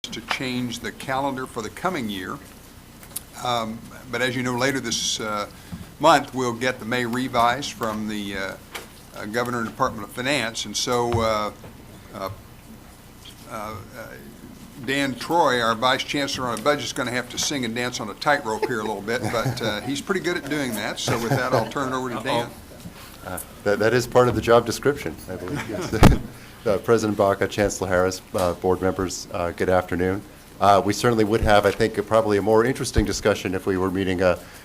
to change the calendar for the coming year. But as you know, later this month, we'll get the May revise from the Governor and Department of Finance. And so Dan Troy, our Vice Chancellor on a budget, is going to have to sing and dance on a tightrope here a little bit, but he's pretty good at doing that. So with that, I'll turn it over to Dan. That is part of the job description, I believe. Yes. President Baca, Chancellor Harris, board members, good afternoon. We certainly would have, I think, probably a more interesting discussion if we were meeting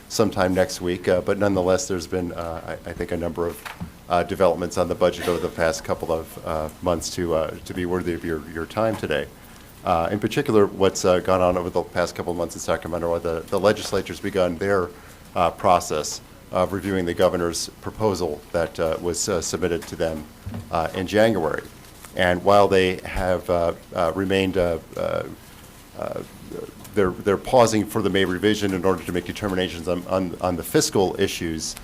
sometime next week, but nonetheless, there's been, I think, a number of developments on the budget over the past couple of months to be worthy of your time today. In particular, what's gone on over the past couple of months in Sacramento, the legislature's begun their process of reviewing the governor's proposal that was submitted to them in January. And while they have remained, they're pausing for the May revision in order to make determinations on the fiscal issues,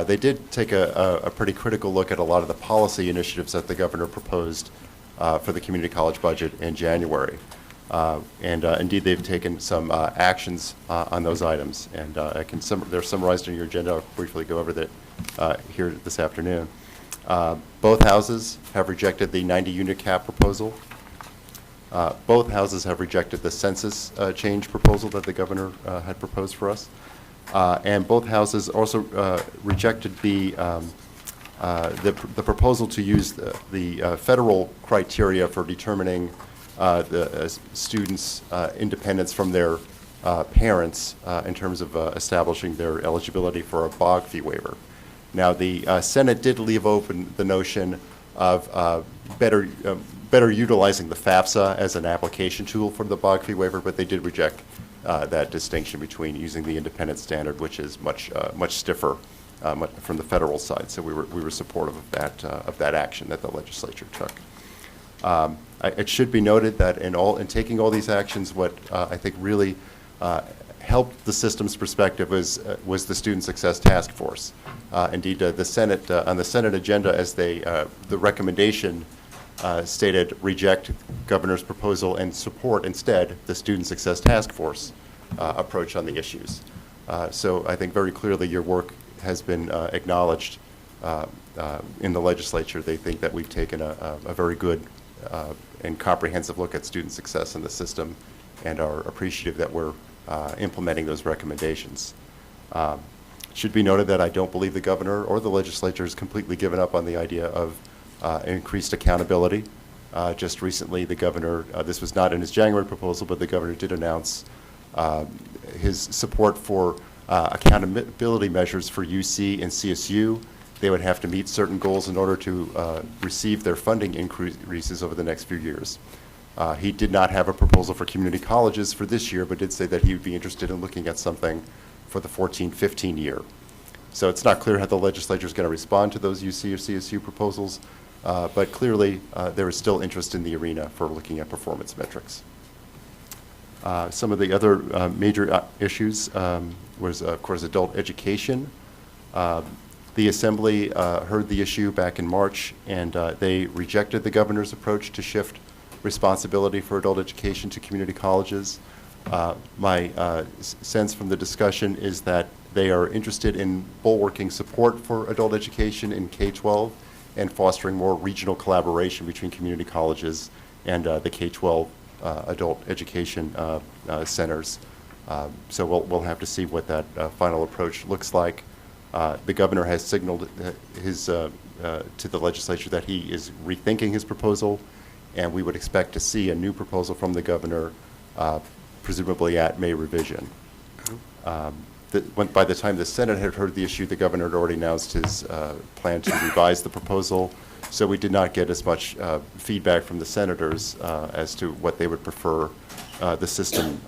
they did take a pretty critical look at a lot of the policy initiatives that the governor proposed for the community college budget in January. Indeed, they've taken some actions on those items, and they're summarized in your agenda. I'll briefly go over that here this afternoon. Both houses have rejected the 90-unit cap proposal. Both houses have rejected the census change proposal that the governor had proposed for us. And both houses also rejected the proposal to use the federal criteria for determining the students' independence from their parents in terms of establishing their eligibility for a BOG fee waiver. Now, the Senate did leave open the notion of better utilizing the FAFSA as an application tool for the BOG fee waiver, but they did reject that distinction between using the independent standard, which is much stiffer from the federal side. So we were supportive of that action that the legislature took. It should be noted that in taking all these actions, what I think really helped the system's perspective was the Student Success Task Force. Indeed, the Senate on the Senate agenda, as the recommendation stated, reject governor's proposal and support instead the Student Success Task Force approach on the issues. So I think very clearly your work has been acknowledged in the legislature. They think that we've taken a very good and comprehensive look at student success in the system and are appreciative that we're implementing those recommendations. It should be noted that I don't believe the governor or the legislature has completely given up on the idea of increased accountability. Just recently, the governor, this was not in his January proposal, but the governor did announce his support for accountability measures for UC and CSU. They would have to meet certain goals in order to receive their funding increases over the next few years. He did not have a proposal for community colleges for this year, but did say that he would be interested in looking at something for the 14-15 year. So it's not clear how the legislature is going to respond to those UC or CSU proposals, but clearly there is still interest in the arena for looking at performance metrics. Some of the other major issues was, of course, adult education. The Assembly heard the issue back in March, and they rejected the governor's approach to shift responsibility for adult education to community colleges. My sense from the discussion is that they are interested in bulwarking support for adult education in K-12 and fostering more regional collaboration between community colleges and the K-12 adult education centers. So we'll have to see what that final approach looks like. The governor has signaled to the legislature that he is rethinking his proposal, and we would expect to see a new proposal from the governor, presumably at May revision. By the time the Senate had heard the issue, the governor had already announced his plan to revise the proposal, so we did not get as much feedback from the senators as to what they would prefer the system,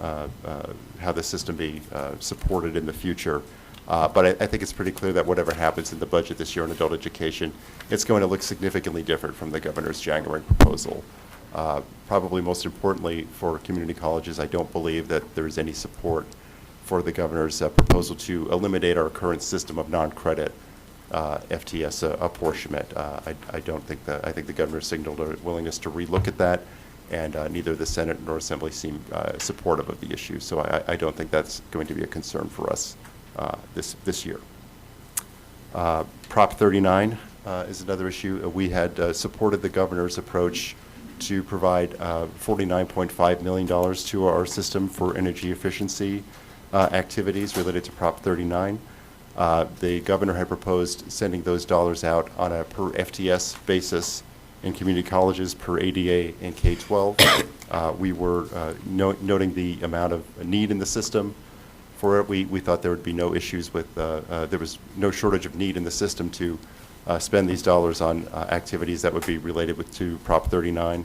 how the system be supported in the future. But I think it's pretty clear that whatever happens in the budget this year on adult education, it's going to look significantly different from the governor's January proposal. Probably most importantly for community colleges, I don't believe that there's any support for the governor's proposal to eliminate our current system of non-credit FTS apportionment. I think the governor signaled a willingness to relook at that and neither the Senate nor Assembly seem supportive of the issue. So I don't think that's going to be a concern for us this year. Prop 39 is another issue. We had supported the governor's approach to provide $49.5 million to our system for energy efficiency activities related to Prop 39. The governor had proposed sending those dollars out on a per FTS basis in community colleges, per ADA and K-12. We were noting the amount of need in the system for it. We thought there would be no issues with, there was no shortage of need in the system to spend these dollars on activities that would be related to Prop 39.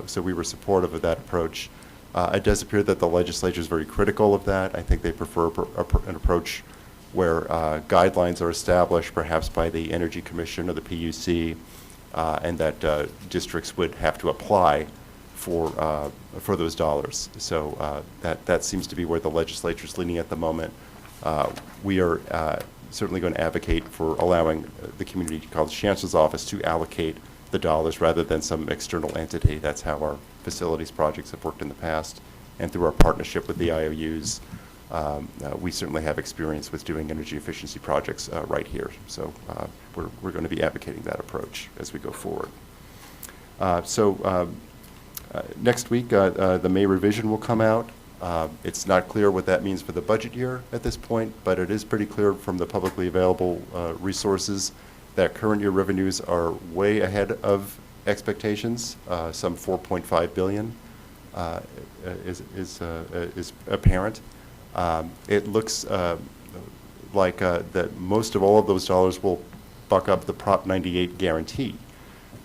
So we were supportive of that approach. It does appear that the legislature is very critical of that. I think they prefer an approach where guidelines are established, perhaps by the Energy Commission or the PUC, and that districts would have to apply for those dollars. So that seems to be where the legislature is leaning at the moment. We are certainly going to advocate for allowing the Community College Chancellor's Office to allocate the dollars rather than some external entity. That's how our facilities projects have worked in the past. And through our partnership with the IOUs, we certainly have experience with doing energy efficiency projects right here. So we're going to be advocating that approach as we go forward. Next week, the May revision will come out. It's not clear what that means for the budget year at this point, but it is pretty clear from the publicly available resources that current year revenues are way ahead of expectations. Some $4.5 billion is apparent. It looks like that most of all of those dollars will buck up the Prop 98 guarantee.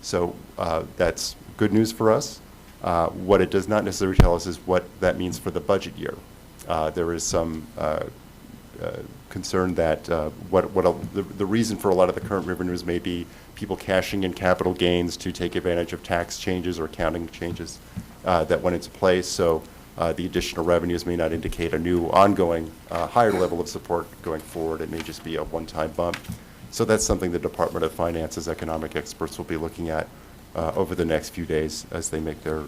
So that's good news for us. What it does not necessarily tell us is what that means for the budget year. There is some concern that the reason for a lot of the current revenues may be people cashing in capital gains to take advantage of tax changes or accounting changes that went into place. So the additional revenues may not indicate a new ongoing higher level of support going forward. It may just be a one-time bump. So that's something the Department of Finance's economic experts will be looking at over the next few days as they make their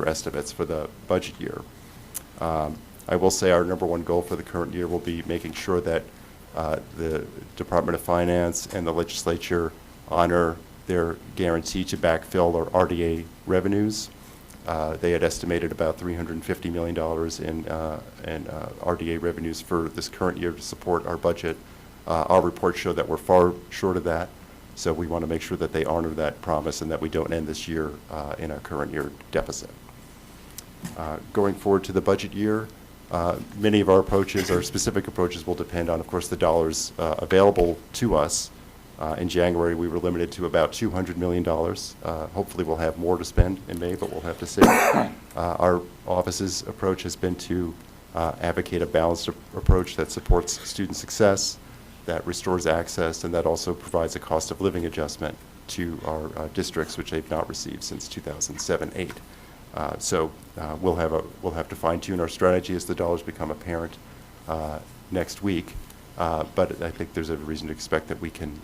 estimates for the budget year. I will say our number one goal for the current year will be making sure that the Department of Finance and the legislature honor their guarantee to backfill our RDA revenues. They had estimated about $350 million in RDA revenues for this current year to support our budget. Our reports show that we're far short of that, so we want to make sure that they honor that promise and that we don't end this year in a current year deficit. Going forward to the budget year, many of our approaches, our specific approaches, will depend on, of course, the dollars available to us. In January, we were limited to about $200 million. Hopefully, we'll have more to spend in May, but we'll have to see. Our office's approach has been to advocate a balanced approach that supports student success, that restores access, and that also provides a cost of living adjustment to our districts, which they've not received since 2007-8. So we'll have to fine-tune our strategy as the dollars become apparent next week. But I think there's a reason to expect that we can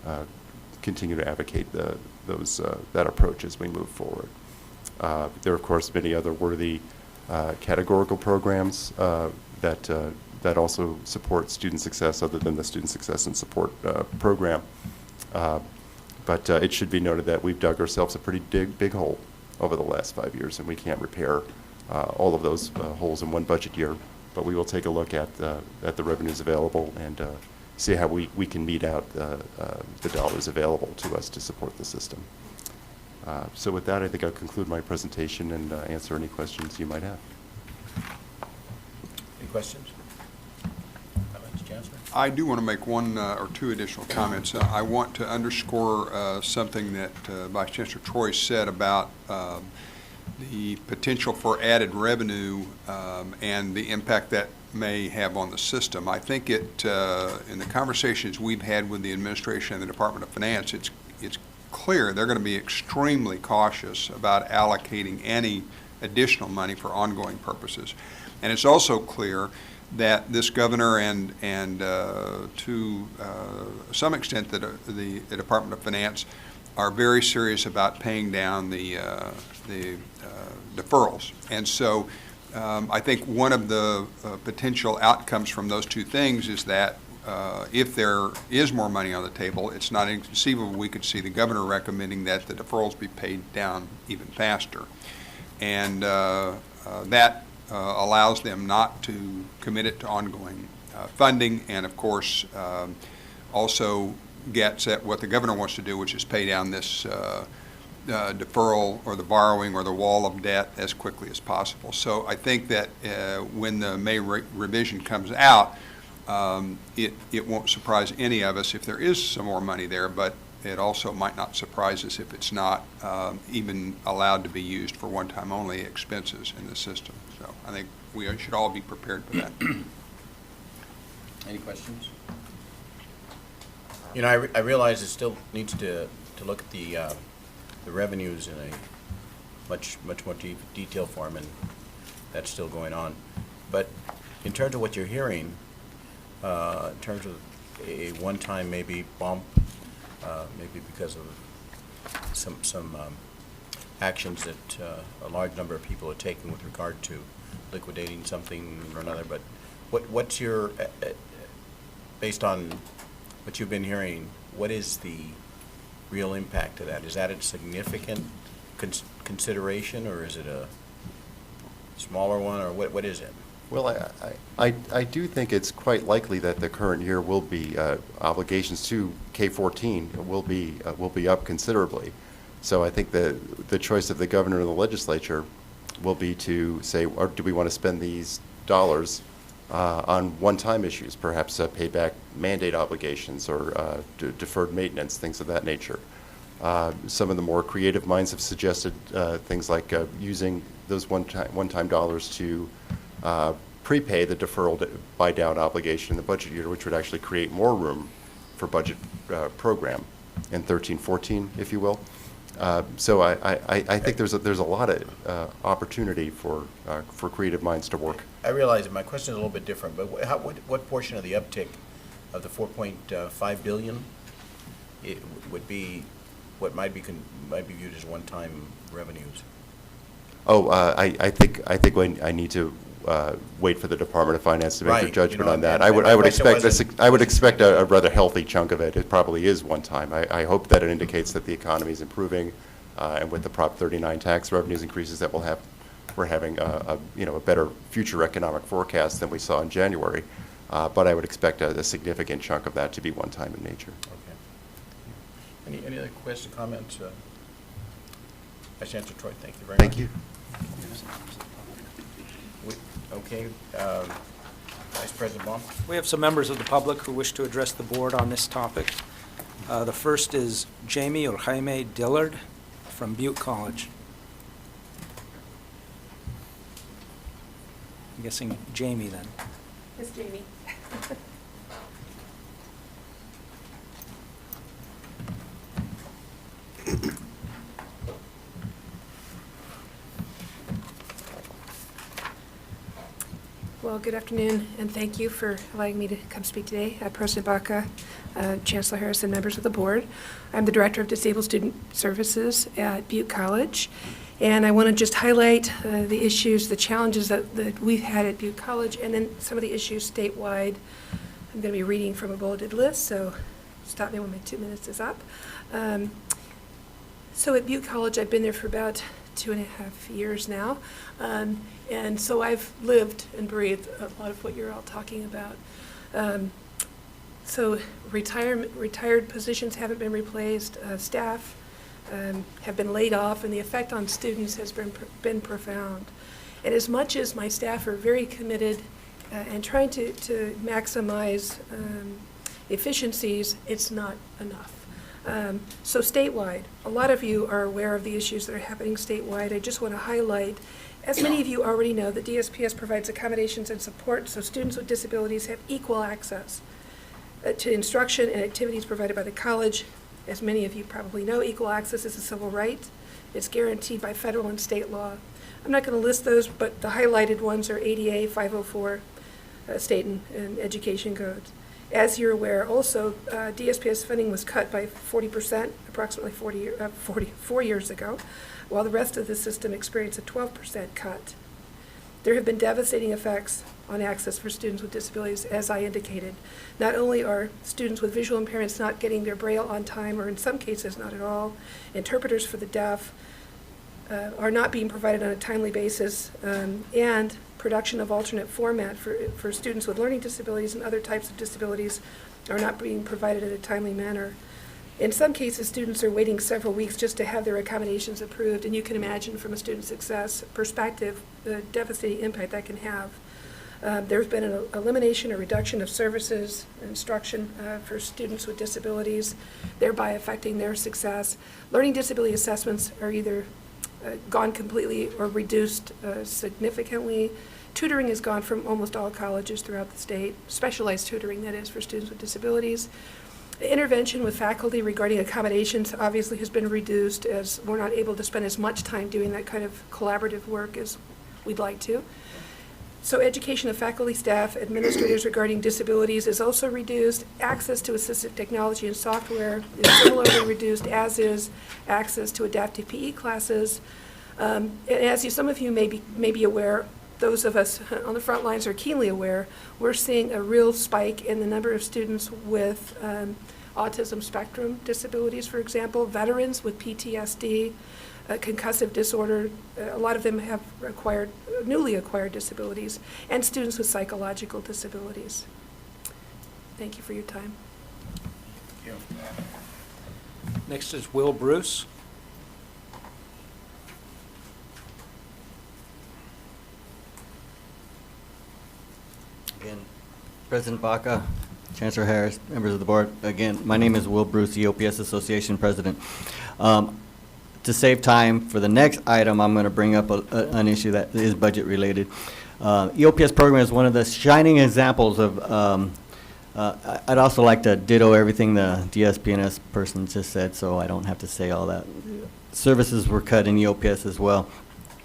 continue to advocate that approach as we move forward. There are, of course, many other worthy categorical programs that also support student success other than the Student Success and Support program. But it should be noted that we've dug ourselves a pretty big hole over the last 5 years, and we can't repair all of those holes in one budget year. But we will take a look at the revenues available and see how we can meet out the dollars available to us to support the system. So with that, I think I'll conclude my presentation and answer any questions you might have. Any questions? Comments, Chancellor? I do want to make one or two additional comments. I want to underscore something that Vice Chancellor Troy said about the potential for added revenue and the impact that may have on the system. I think in the conversations we've had with the administration and the Department of Finance, it's clear they're going to be extremely cautious about allocating any additional money for ongoing purposes. And it's also clear that this governor and to some extent the Department of Finance are very serious about paying down the deferrals. And so I think one of the potential outcomes from those two things is that if there is more money on the table, it's not inconceivable we could see the governor recommending that the deferrals be paid down even faster. And that allows them not to commit it to ongoing funding, and of course also gets at what the governor wants to do, which is pay down this deferral or the borrowing or the wall of debt as quickly as possible. So I think that when the May revision comes out, it won't surprise any of us if there is some more money there, but it also might not surprise us if it's not even allowed to be used for one-time only expenses in the system. So I think we should all be prepared for that. Any questions? You know, I realize it still needs to look at the revenues in a much more detailed form, and that's still going on. But in terms of what you're hearing, in terms of a one-time maybe bump, maybe because of some actions that a large number of people are taking with regard to liquidating something or another, but what's your, based on what you've been hearing, what is the real impact of that? Is that a significant consideration, or is it a smaller one, or what is it? Well, I do think it's quite likely that the current year will be, obligations to K-14 will be up considerably. So I think the choice of the governor and the legislature will be to say, or do we want to spend these dollars on one-time issues, perhaps pay back mandate obligations or deferred maintenance, things of that nature. Some of the more creative minds have suggested things like using those one-time dollars to prepay the deferral buy-down obligation in the budget year, which would actually create more room for budget program in 13-14, if you will. So I think there's a lot of opportunity for creative minds to work. I realize that my question is a little bit different, but what portion of the uptick of the 4.5 billion would be what might be viewed as one-time revenues? Oh, I think I need to wait for the Department of Finance to make their Right, judgment on that. and I would question expect a rather healthy chunk of it. It probably is one time. I hope that it indicates that the economy is improving, and with the Prop 39 tax revenues increases that we're having a better future economic forecast than we saw in January. But I would expect a significant chunk of that to be one time in nature. Okay. Any other questions, comments? Vice Chancellor Troy, thank you very much. Thank you. Okay, Vice President Baum. We have some members of the public who wish to address the board on this topic. The first is Jamie or Jaime Dillard from Butte College. I'm guessing Jamie then. It's Jamie. Well, good afternoon, and thank you for allowing me to come speak today. President Baca, Chancellor Harris, and members of the board. I'm the Director of Disabled Student Services at Butte College, and I want to just highlight the issues, the challenges that we've had at Butte College, and then some of the issues statewide. I'm going to be reading from a bulleted list, so stop me when my 2 minutes is up. So at Butte College, I've been there for about 2.5 years now. And so I've lived and breathed a lot of what you're all talking about. So retired positions haven't been replaced. Staff have been laid off, and the effect on students has been profound. And as much as my staff are very committed and trying to maximize efficiencies, it's not enough. So statewide, a lot of you are aware of the issues that are happening statewide. I just want to highlight, as many of you already know, that DSPS provides accommodations and support so students with disabilities have equal access to instruction and activities provided by the college. As many of you probably know, equal access is a civil right. It's guaranteed by federal and state law. I'm not going to list those, but the highlighted ones are ADA 504, state and education codes. As you're aware, also, DSPS funding was cut by 40%, approximately 4 years ago, while the rest of the system experienced a 12% cut. There have been devastating effects on access for students with disabilities, as I indicated. Not only are students with visual impairments not getting their Braille on time, or in some cases not at all, interpreters for the deaf are not being provided on a timely basis, and production of alternate format for students with learning disabilities and other types of disabilities are not being provided in a timely manner. In some cases, students are waiting several weeks just to have their accommodations approved, and you can imagine from a student success perspective the devastating impact that can have. There's been an elimination or reduction of services and instruction for students with disabilities, thereby affecting their success. Learning disability assessments are either gone completely or reduced significantly. Tutoring is gone from almost all colleges throughout the state, specialized tutoring, that is, for students with disabilities. Intervention with faculty regarding accommodations obviously has been reduced, as we're not able to spend as much time doing that kind of collaborative work as we'd like to. So education of faculty, staff, administrators regarding disabilities is also reduced. Access to assistive technology and software is similarly reduced, as is access to adaptive PE classes. And as some of you may be aware, those of us on the front lines are keenly aware, we're seeing a real spike in the number of students with autism spectrum disabilities, for example, veterans with PTSD, concussive disorder. A lot of them have newly acquired disabilities, and students with psychological disabilities. Thank you for your time. Next is Will Bruce. Again, President Baca, Chancellor Harris, members of the board. Again, my name is Will Bruce, EOPS Association President. To save time for the next item, I'm going to bring up an issue that is budget related. EOPS program is one of the shining examples of, I'd also like to ditto everything the DSPNS person just said, so I don't have to say all that. Services were cut in EOPS as well.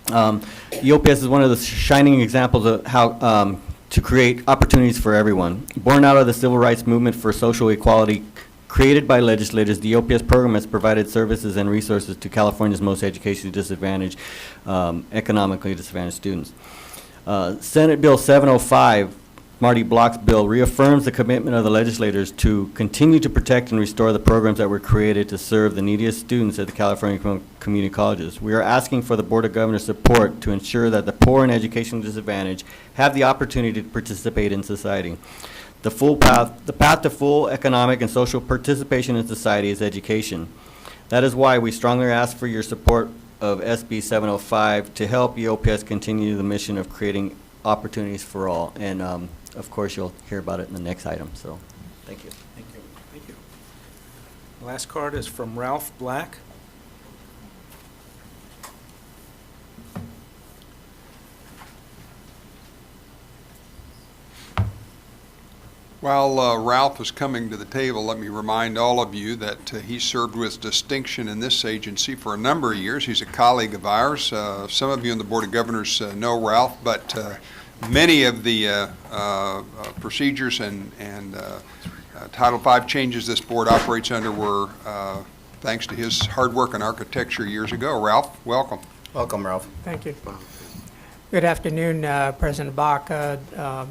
EOPS is one of the shining examples of how to create opportunities for everyone. Born out of the civil rights movement for social equality created by legislators, the EOPS program has provided services and resources to California's most educationally disadvantaged, economically disadvantaged students. Senate Bill 705, Marty Block's bill, reaffirms the commitment of the legislators to continue to protect and restore the programs that were created to serve the neediest students at the California community colleges. We are asking for the Board of Governors' support to ensure that the poor and educationally disadvantaged have the opportunity to participate in society. The path to full economic and social participation in society is education. That is why we strongly ask for your support of SB 705 to help EOPS continue the mission of creating opportunities for all. And of course, you'll hear about it in the next item. So, thank you. Thank you. Thank you. The last card is from Ralph Black. While Ralph is coming to the table, let me remind all of you that he served with distinction in this agency for a number of years. He's a colleague of ours. Some of you on the Board of Governors know Ralph, but many of the procedures and Title V changes this board operates under were thanks to his hard work and architecture years ago. Ralph, welcome. Welcome, Ralph. Thank you. Good afternoon, President Baca,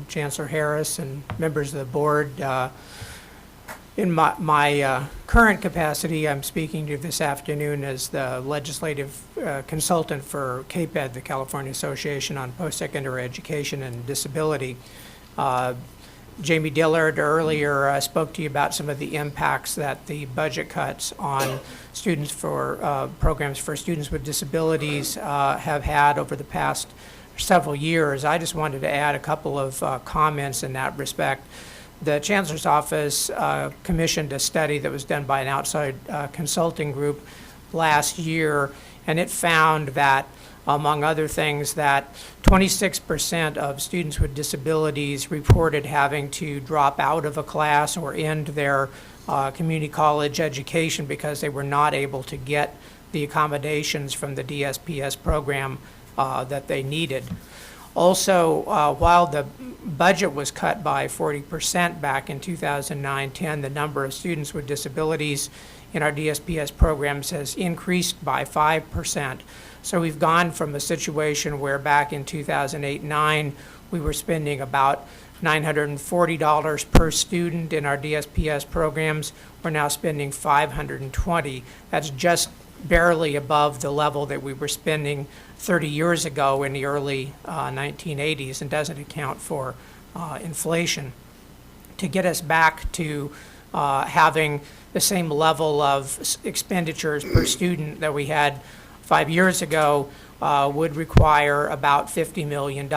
Chancellor Harris, and members of the board. In my current capacity, I'm speaking to you this afternoon as the legislative consultant for CAPED, the California Association on Post-Secondary Education and Disability. Jamie Dillard earlier spoke to you about some of the impacts that the budget cuts on students for programs for students with disabilities have had over the past several years. I just wanted to add a couple of comments in that respect. The Chancellor's Office commissioned a study that was done by an outside consulting group last year, and it found that, among other things, that 26% of students with disabilities reported having to drop out of a class or end their community college education because they were not able to get the accommodations from the DSPS program that they needed. Also, while the budget was cut by 40% back in 2009-10, the number of students with disabilities in our DSPS programs has increased by 5%. So we've gone from a situation where back in 2008-9, we were spending about $940 per student in our DSPS programs. We're now spending $520. That's just barely above the level that we were spending 30 years ago in the early 1980s, and doesn't account for inflation. To get us back to having the same level of expenditures per student that we had 5 years ago would require about $50 million.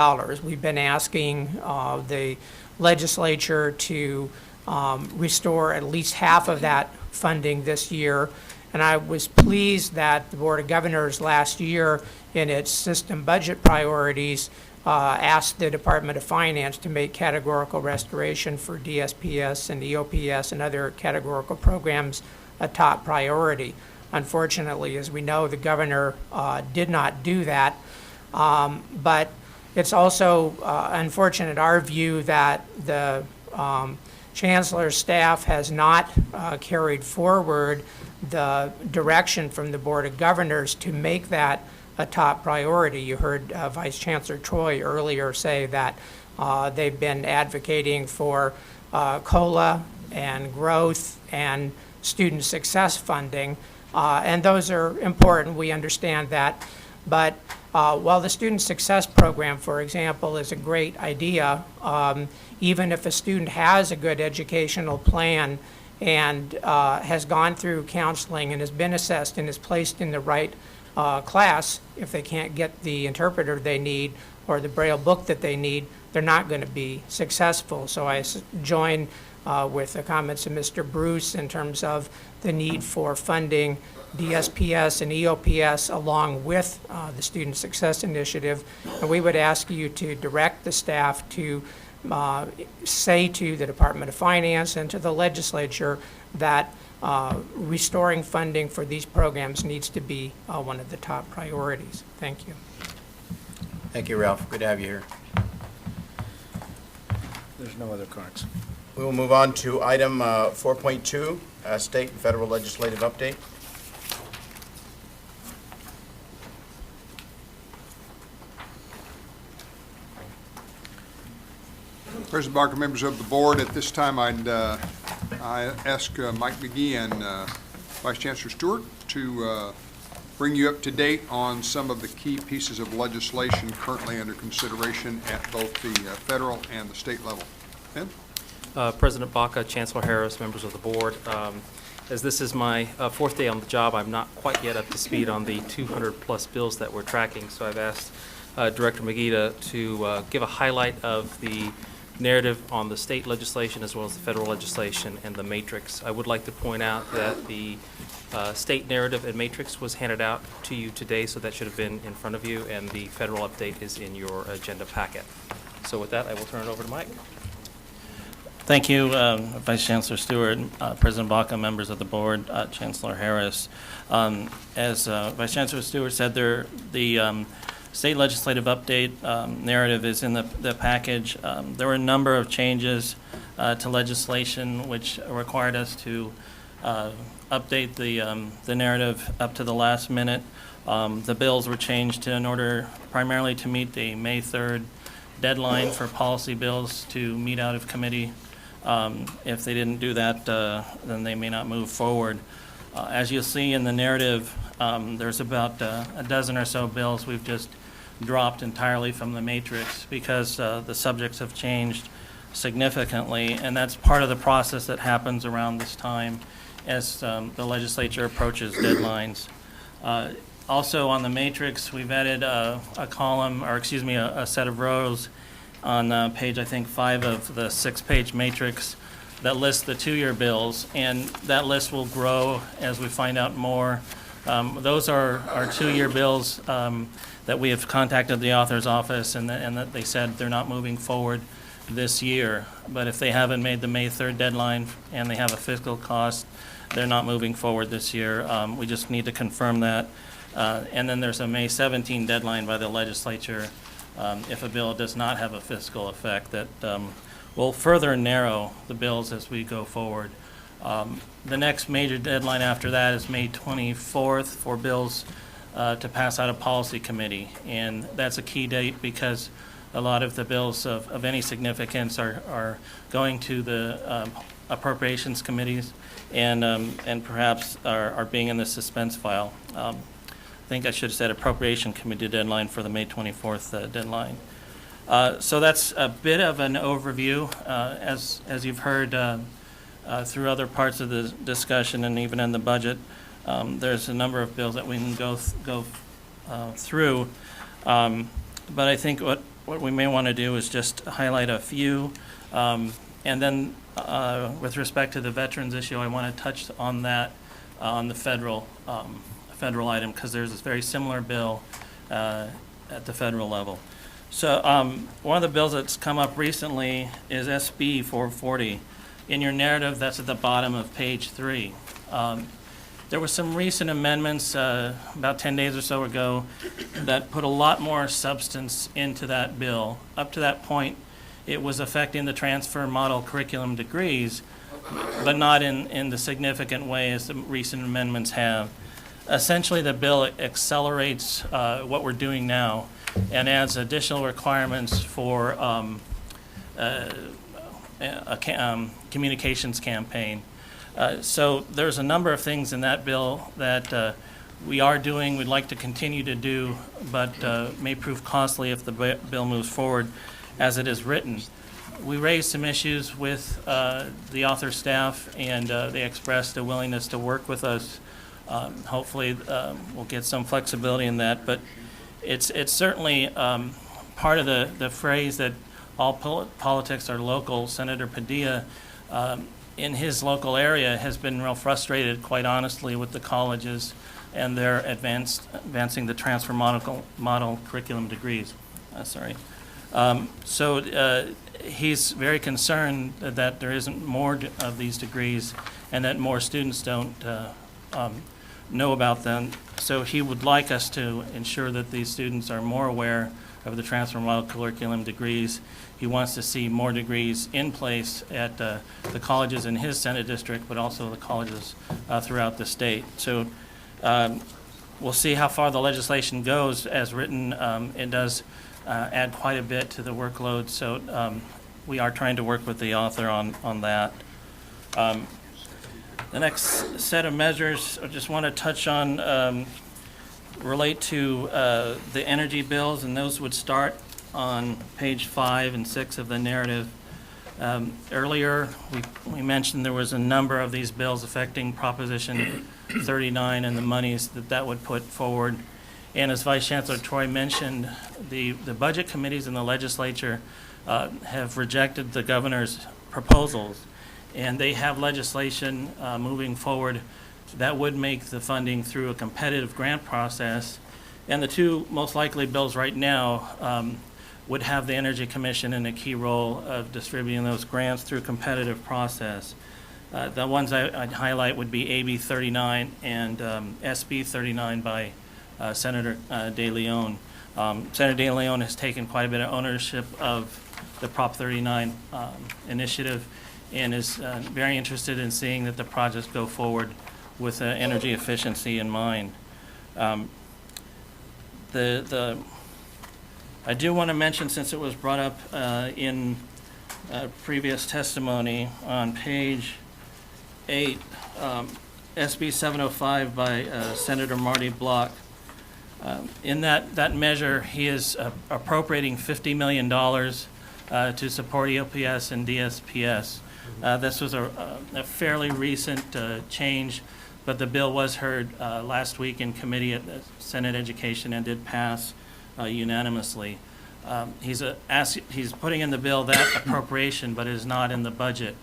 We've been asking the legislature to restore at least half of that funding this year. And I was pleased that the Board of Governors last year, in its system budget priorities, asked the Department of Finance to make categorical restoration for DSPS and EOPS and other categorical programs a top priority. Unfortunately, as we know, the governor did not do that. But it's also unfortunate, our view, that the chancellor's staff has not carried forward the direction from the Board of Governors to make that a top priority. You heard Vice Chancellor Troy earlier say that they've been advocating for COLA and growth and student success funding, and those are important. We understand that. But while the Student Success Program, for example, is a great idea, even if a student has a good educational plan and has gone through counseling and has been assessed and is placed in the right class, if they can't get the interpreter they need or the Braille book that they need, they're not going to be successful. So I join with the comments of Mr. Bruce in terms of the need for funding DSPS and EOPS along with the Student Success Initiative. And we would ask you to direct the staff to say to the Department of Finance and to the legislature that restoring funding for these programs needs to be one of the top priorities. Thank you. Thank you, Ralph. Good to have you here. There's no other cards. We will move on to item 4.2, state and federal legislative update. President Barker, members of the board, at this time I ask Mike McGee and Vice Chancellor Stewart to bring you up to date on some of the key pieces of legislation currently under consideration at both the federal and the state level. Ben? President Baca, Chancellor Harris, members of the board. As this is my fourth day on the job, I'm not quite yet up to speed on the 200-plus bills that we're tracking, so I've asked Director McGee to give a highlight of the narrative on the state legislation as well as the federal legislation and the matrix. I would like to point out that the state narrative and matrix was handed out to you today, so that should have been in front of you, and the federal update is in your agenda packet. So with that, I will turn it over to Mike. Thank you, Vice Chancellor Stewart, President Baca, members of the board, Chancellor Harris. As Vice Chancellor Stewart said, the state legislative update narrative is in the package. There were a number of changes to legislation which required us to update the narrative up to the last minute. The bills were changed in order primarily to meet the May 3rd deadline for policy bills to meet out of committee. If they didn't do that, then they may not move forward. As you'll see in the narrative, there's about a dozen or so bills we've just dropped entirely from the matrix because the subjects have changed significantly, and that's part of the process that happens around this time as the legislature approaches deadlines. Also on the matrix, we've added a column, or excuse me, a set of rows on page, I think, 5 of the 6-page matrix that lists the 2-year bills, and that list will grow as we find out more. Those are our 2-year bills that we have contacted the author's office, and that they said they're not moving forward this year. But if they haven't made the May 3rd deadline and they have a fiscal cost, they're not moving forward this year. We just need to confirm that. And then there's a May 17 deadline by the legislature if a bill does not have a fiscal effect, that will further narrow the bills as we go forward. The next major deadline after that is May 24th for bills to pass out of policy committee. And that's a key date because a lot of the bills of any significance are going to the appropriations committees and perhaps are being in the suspense file. I think I should have said appropriation committee deadline for the May 24th deadline. So that's a bit of an overview. As you've heard through other parts of the discussion and even in the budget, there's a number of bills that we can go through. But I think what we may want to do is just highlight a few. And then with respect to the veterans issue, I want to touch on that on the federal item because there's this very similar bill at the federal level. So one of the bills that's come up recently is SB 440. In your narrative, that's at the bottom of page 3. There were some recent amendments about 10 days or so ago that put a lot more substance into that bill. Up to that point, it was affecting the transfer model curriculum degrees, but not in the significant way as the recent amendments have. Essentially, the bill accelerates what we're doing now and adds additional requirements for communications campaign. So there's a number of things in that bill that we are doing, we'd like to continue to do, but may prove costly if the bill moves forward as it is written. We raised some issues with the author staff, and they expressed a willingness to work with us. Hopefully, we'll get some flexibility in that, but it's certainly part of the phrase that all politics are local. Senator Padilla, in his local area, has been real frustrated, quite honestly, with the colleges and their advancing the transfer model curriculum degrees. So he's very concerned that there isn't more of these degrees and that more students don't know about them. So he would like us to ensure that these students are more aware of the transfer model curriculum degrees. He wants to see more degrees in place at the colleges in his Senate district, but also the colleges throughout the state. So we'll see how far the legislation goes. As written, it does add quite a bit to the workload, so we are trying to work with the author on that. The next set of measures I just want to touch on relate to the energy bills, and those would start on page 5 and 6 of the narrative. Earlier, we mentioned there was a number of these bills affecting Proposition 39 and the monies that would put forward. And as Vice Chancellor Troy mentioned, the budget committees in the legislature have rejected the governor's proposals, and they have legislation moving forward that would make the funding through a competitive grant process. And the two most likely bills right now would have the Energy Commission in a key role of distributing those grants through a competitive process. The ones I'd highlight would be AB 39 and SB 39 by Senator De Leon. Senator De Leon has taken quite a bit of ownership of the Prop 39 initiative and is very interested in seeing that the projects go forward with energy efficiency in mind. I do want to mention, since it was brought up in previous testimony on page 8, SB 705 by Senator Marty Block. In that measure, he is appropriating $50 million to support EOPS and DSPS. This was a fairly recent change, but the bill was heard last week in committee at the Senate Education and did pass unanimously. He's putting in the bill that appropriation, but it is not in the budget.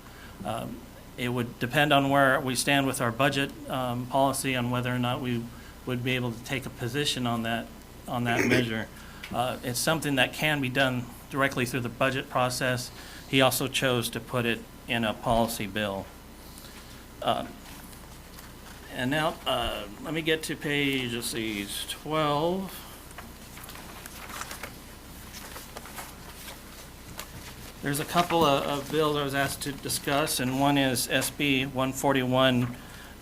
It would depend on where we stand with our budget policy on whether or not we would be able to take a position on that measure. It's something that can be done directly through the budget process. He also chose to put it in a policy bill. And now, let me get to page, 12. There's a couple of bills I was asked to discuss, and one is SB 141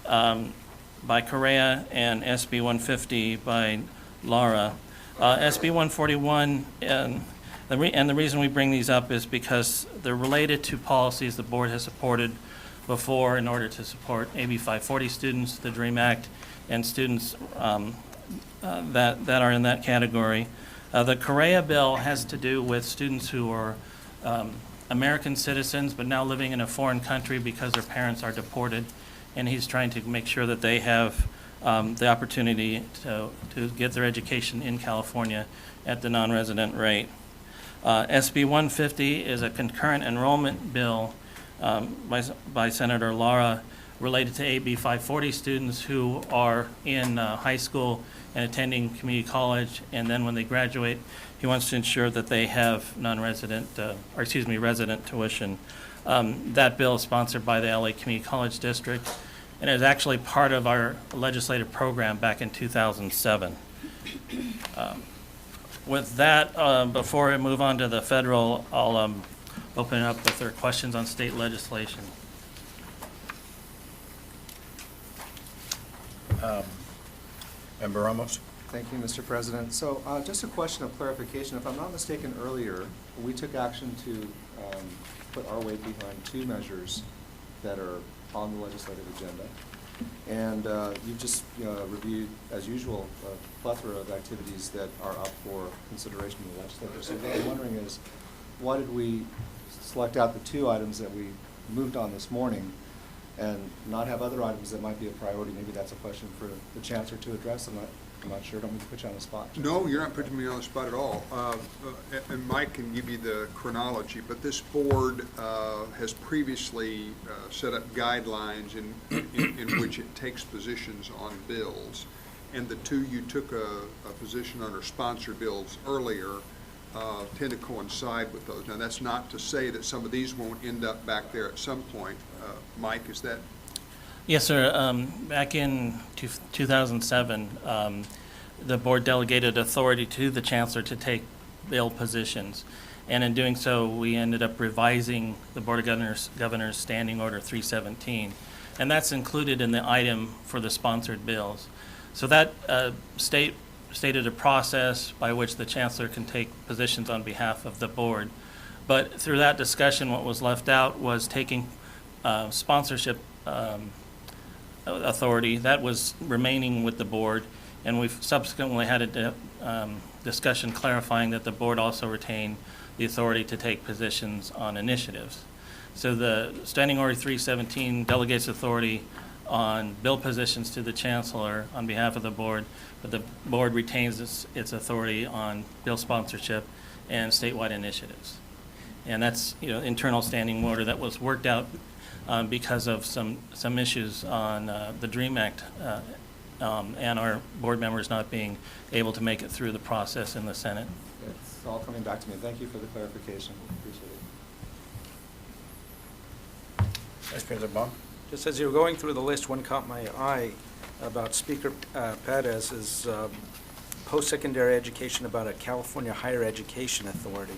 by Correa and SB 150 by Lara. SB 141, and the reason we bring these up is because they're related to policies the board has supported before in order to support AB 540 students, the DREAM Act, and students that are in that category. The Correa bill has to do with students who are American citizens but now living in a foreign country because their parents are deported, and he's trying to make sure that they have the opportunity to get their education in California at the non-resident rate. SB 150 is a concurrent enrollment bill by Senator Lara related to AB 540 students who are in high school and attending community college, and then when they graduate, he wants to ensure that they have non-resident, resident tuition. That bill is sponsored by the LA Community College District, and is actually part of our legislative program back in 2007. With that, before I move on to the federal, I'll open it up if there are questions on state legislation. Member Ramos? Thank you, Mr. President. So just a question of clarification. If I'm not mistaken, earlier, we took action to put our weight behind two measures that are on the legislative agenda. And you've just reviewed, as usual, a plethora of activities that are up for consideration in the legislature. So what I'm wondering is, why did we select out the two items that we moved on this morning and not have other items that might be a priority? Maybe that's a question for the Chancellor to address. I'm not sure. Don't mean to put you on the spot. No, you're not putting me on the spot at all. And Mike can give you the chronology, but this board has previously set up guidelines in which it takes positions on bills. And the two you took a position on, or sponsored bills earlier, tend to coincide with those. Now, that's not to say that some of these won't end up back there at some point. Mike, is that? Yes, sir. Back in 2007, the board delegated authority to the chancellor to take bill positions. And in doing so, we ended up revising the Board of Governors Standing Order 317. And that's included in the item for the sponsored bills. So that stated a process by which the chancellor can take positions on behalf of the board. But through that discussion, what was left out was taking sponsorship authority. That was remaining with the board, and we've subsequently had a discussion clarifying that the board also retained the authority to take positions on initiatives. So the Standing Order 317 delegates authority on bill positions to the chancellor on behalf of the board, but the board retains its authority on bill sponsorship and statewide initiatives. And that's, internal standing order that was worked out because of some issues on the DREAM Act and our board members not being able to make it through the process in the Senate. It's all coming back to me. Thank you for the clarification. Appreciate it. Vice President Baum? Just as you were going through the list, one caught my eye about Speaker Perez's post-secondary education about a California Higher Education Authority.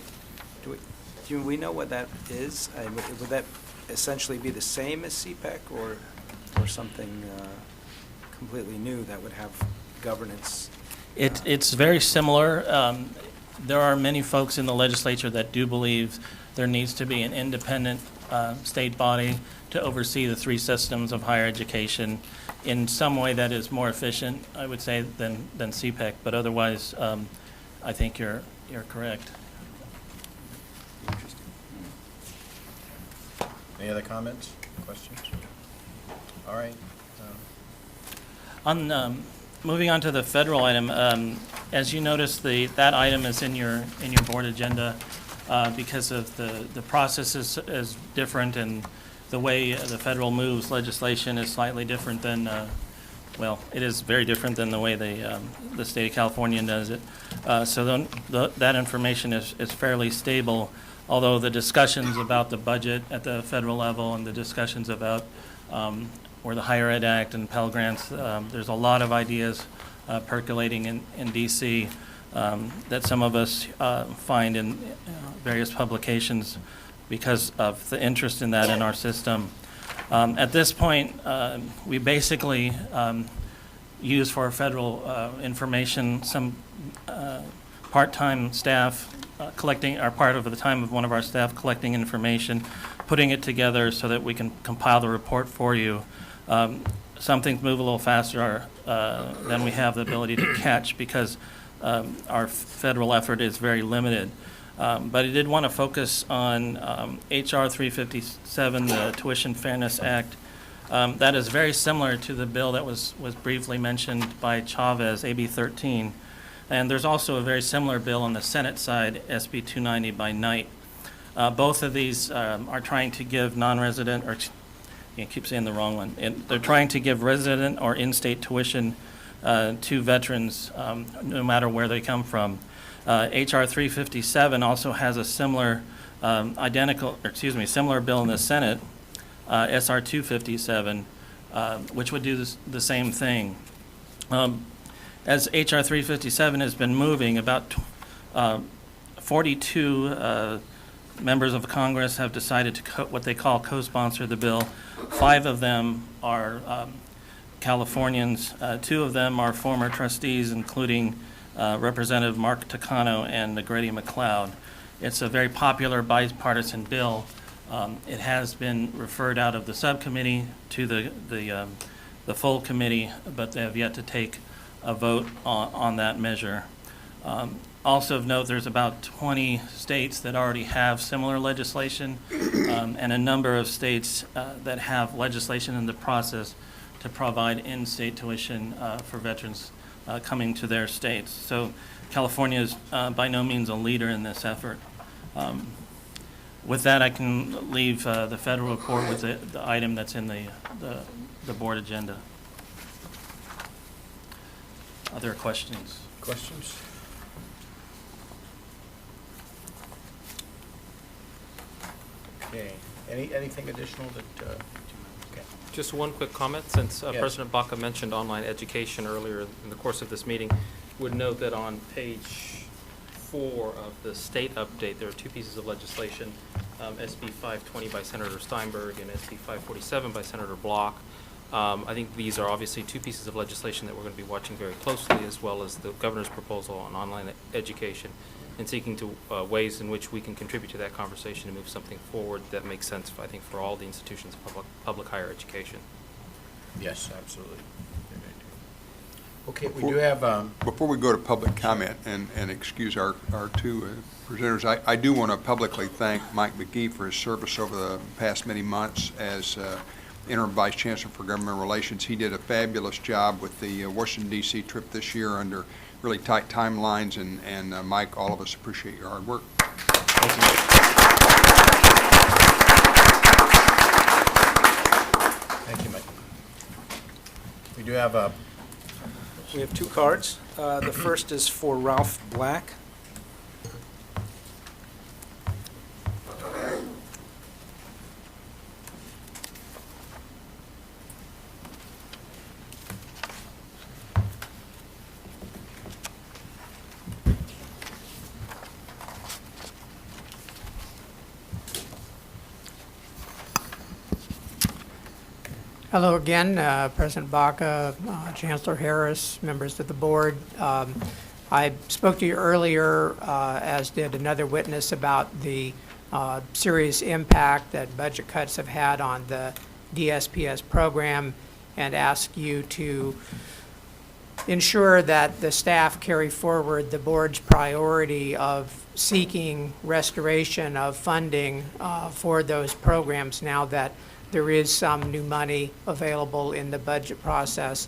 Do we know what that is? Would that essentially be the same as CPEC or something completely new that would have governance? It's very similar. There are many folks in the legislature that do believe there needs to be an independent state body to oversee the three systems of higher education in some way that is more efficient, I would say, than CPEC. But otherwise, I think you're correct. Any other comments, questions? All right. Moving on to the federal item, as you notice, that item is in your board agenda because of the process is different, and the way the federal moves legislation is slightly different than, it is very different than the way the state of California does it. So that information is fairly stable, although the discussions about the budget at the federal level and the discussions about or the Higher Ed Act and Pell Grants, there's a lot of ideas percolating in D.C. That some of us find in various publications because of the interest in that in our system. At this point, we basically use for federal information some part-time staff collecting, are part of the time of one of our staff collecting information, putting it together so that we can compile the report for you. Some things move a little faster than we have the ability to catch because our federal effort is very limited. But I did want to focus on H.R. 357, the Tuition Fairness Act. That is very similar to the bill that was briefly mentioned by Chavez, AB 13. And there's also a very similar bill on the Senate side, SB 290 by Knight. Both of these are trying to give non-resident, or I keep saying the wrong one. They're trying to give resident or in-state tuition to veterans, no matter where they come from. H.R. 357 also has a similar similar bill in the Senate, S.R. 257, which would do the same thing. As H.R. 357 has been moving, about 42 members of Congress have decided to what they call co-sponsor the bill. 5 of them are Californians. 2 of them are former trustees, including Representative Mark Takano and Grady McLeod. It's a very popular bipartisan bill. It has been referred out of the subcommittee to the full committee, but they have yet to take a vote on that measure. Also of note, there's about 20 states that already have similar legislation, and a number of states that have legislation in the process to provide in-state tuition for veterans coming to their states. So California is by no means a leader in this effort. With that, I can leave the federal report with the item that's in the board agenda. Other questions? Questions? Okay. Anything additional that? Okay. Just one quick comment, since Yes. President Baca mentioned online education earlier in the course of this meeting. Would note that on page 4 of the state update, there are 2 pieces of legislation, SB 520 by Senator Steinberg and SB 547 by Senator Block. I think these are obviously 2 pieces of legislation that we're going to be watching very closely, as well as the governor's proposal on online education, and seeking to ways in which we can contribute to that conversation and move something forward that makes sense, I think, for all the institutions of public higher education. Yes, absolutely. Okay, we do have. Before we go to public comment and excuse our 2 presenters, I do want to publicly thank Mike McGee for his service over the past many months as Interim Vice Chancellor for Government Relations. He did a fabulous job with the Washington, D.C. trip this year under really tight timelines, and Mike, all of us appreciate your hard work. Thank you. Thank you, Mike. We do have We have 2 cards. The first is for Ralph Black. Hello again, President Baca, Chancellor Harris, members of the board. I spoke to you earlier, as did another witness, about the serious impact that budget cuts have had on the DSPS program, and ask you to ensure that the staff carry forward the board's priority of seeking restoration of funding for those programs now that there is some new money available in the budget process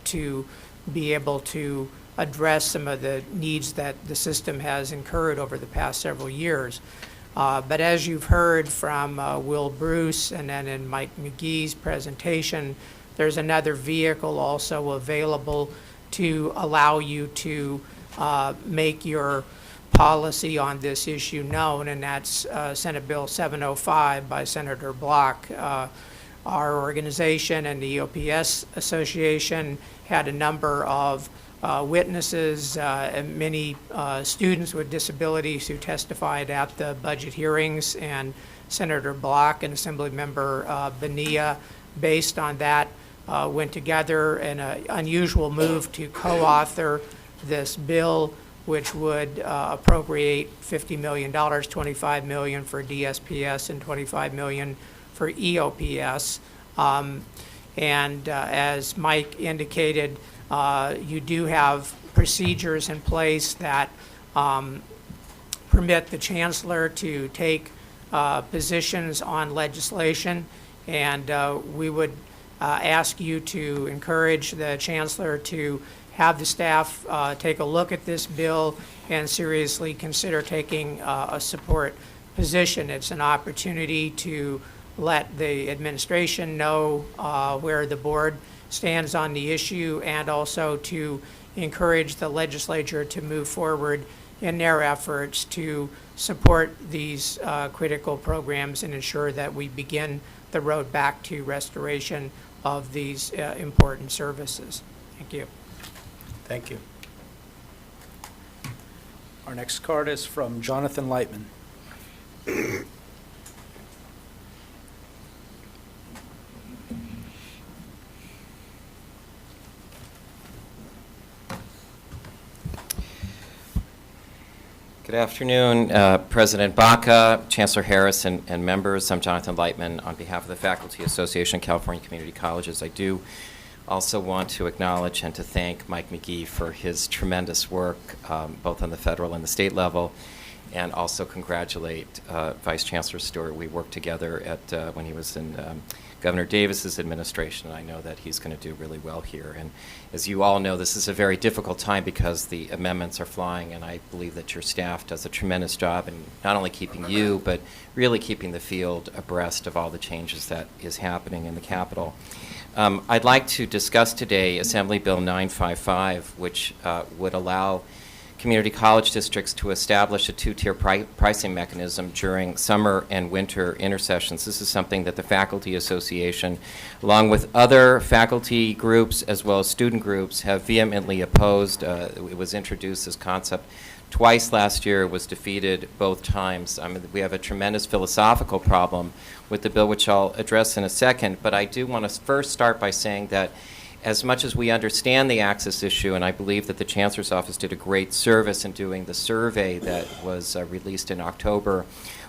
to be able to address some of the needs that the system has incurred over the past several years. But as you've heard from Will Bruce and then in Mike McGee's presentation, there's another vehicle also available to allow you to make your policy on this issue known, and that's Senate Bill 705 by Senator Block. Our organization and the EOPS Association had a number of witnesses, and many students with disabilities who testified at the budget hearings, and Senator Block and Assemblymember Bonilla, based on that, went together in an unusual move to co-author this bill, which would appropriate $50 million, $25 million for DSPS and $25 million for EOPS. And as Mike indicated, you do have procedures in place that permit the chancellor to take positions on legislation, and we would ask you to encourage the chancellor to have the staff take a look at this bill and seriously consider taking a support position. It's an opportunity to let the administration know where the board stands on the issue, and also to encourage the legislature to move forward in their efforts to support these critical programs and ensure that we begin the road back to restoration of these important services. Thank you. Thank you. Our next card is from Jonathan Lightman. Good afternoon, President Baca, Chancellor Harris, and members. I'm Jonathan Lightman on behalf of the Faculty Association of California Community Colleges. I do also want to acknowledge and to thank Mike McGee for his tremendous work, both on the federal and the state level, and also congratulate Vice Chancellor Stewart. We worked together at when he was in Governor Davis's administration, and I know that he's going to do really well here. And as you all know, this is a very difficult time because the amendments are flying, and I believe that your staff does a tremendous job in not only keeping you, but really keeping the field abreast of all the changes that is happening in the Capitol. I'd like to discuss today Assembly Bill 955, which would allow community college districts to establish a two-tier pricing mechanism during summer and winter intersessions. This is something that the Faculty Association, along with other faculty groups as well as student groups, have vehemently opposed. It was introduced, this concept, twice last year. It was defeated both times. I mean, we have a tremendous philosophical problem with the bill, which I'll address in a second, but I do want to first start by saying that as much as we understand the access issue, and I believe that the Chancellor's Office did a great service in doing the survey that was released in October,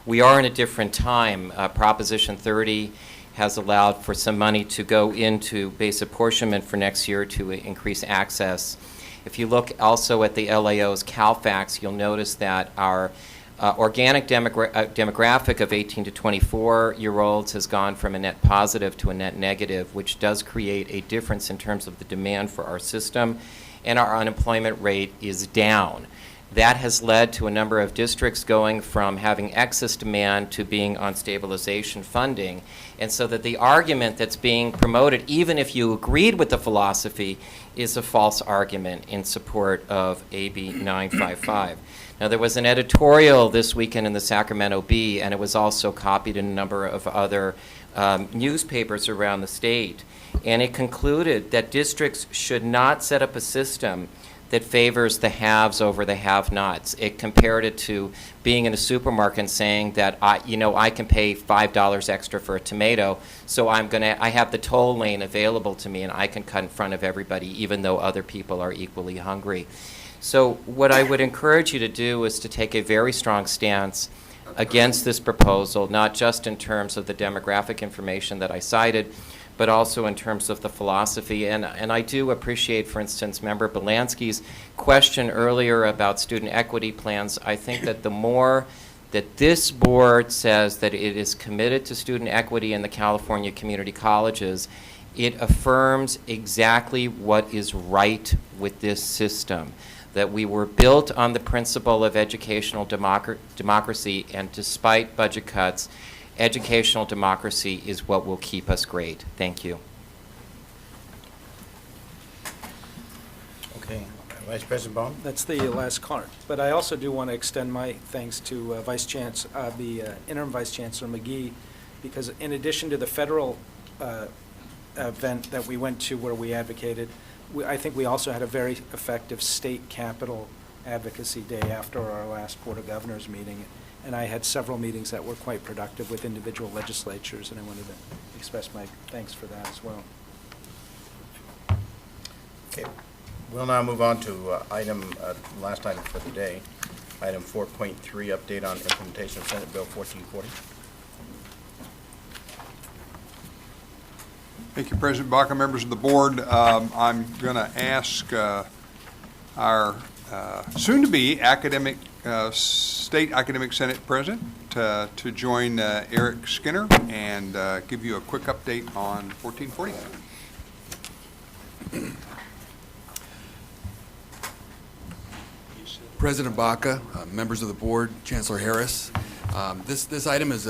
we are in a different time. Proposition 30 has allowed for some money to go into base apportionment for next year to increase access. If you look also at the LAO's CalFAX, you'll notice that our organic demographic of 18 to 24-year-olds has gone from a net positive to a net negative, which does create a difference in terms of the demand for our system, and our unemployment rate is down. That has led to a number of districts going from having excess demand to being on stabilization funding, and so that the argument that's being promoted, even if you agreed with the philosophy, is a false argument in support of AB 955. Now, there was an editorial this weekend in the Sacramento Bee, and it was also copied in a number of other newspapers around the state. And it concluded that districts should not set up a system that favors the haves over the have-nots. It compared it to being in a supermarket and saying that, I can pay $5 extra for a tomato, so I have the toll lane available to me, and I can cut in front of everybody, even though other people are equally hungry. So what I would encourage you to do is to take a very strong stance against this proposal, not just in terms of the demographic information that I cited, but also in terms of the philosophy. And I do appreciate, for instance, Member Belansky's question earlier about student equity plans. I think that the more that this board says that it is committed to student equity in the California community colleges, it affirms exactly what is right with this system. That we were built on the principle of educational democracy, and despite budget cuts, educational democracy is what will keep us great. Thank you. Okay. Vice President Bone? That's the last card. But I also do want to extend my thanks to the Interim Vice Chancellor McGee, because in addition to the federal event that we went to where we advocated, I think we also had a very effective state capital advocacy day after our last Board of Governors meeting. And I had several meetings that were quite productive with individual legislatures, and I wanted to express my thanks for that as well. Okay, we'll now move on to last item for the day, item 4.3, update on implementation of Senate Bill 1440. Thank you, President Baca, members of the board. I'm going to ask our soon-to-be State Academic Senate President to join Eric Skinner and give you a quick update on 1440. President Baca, members of the board, Chancellor Harris. This item is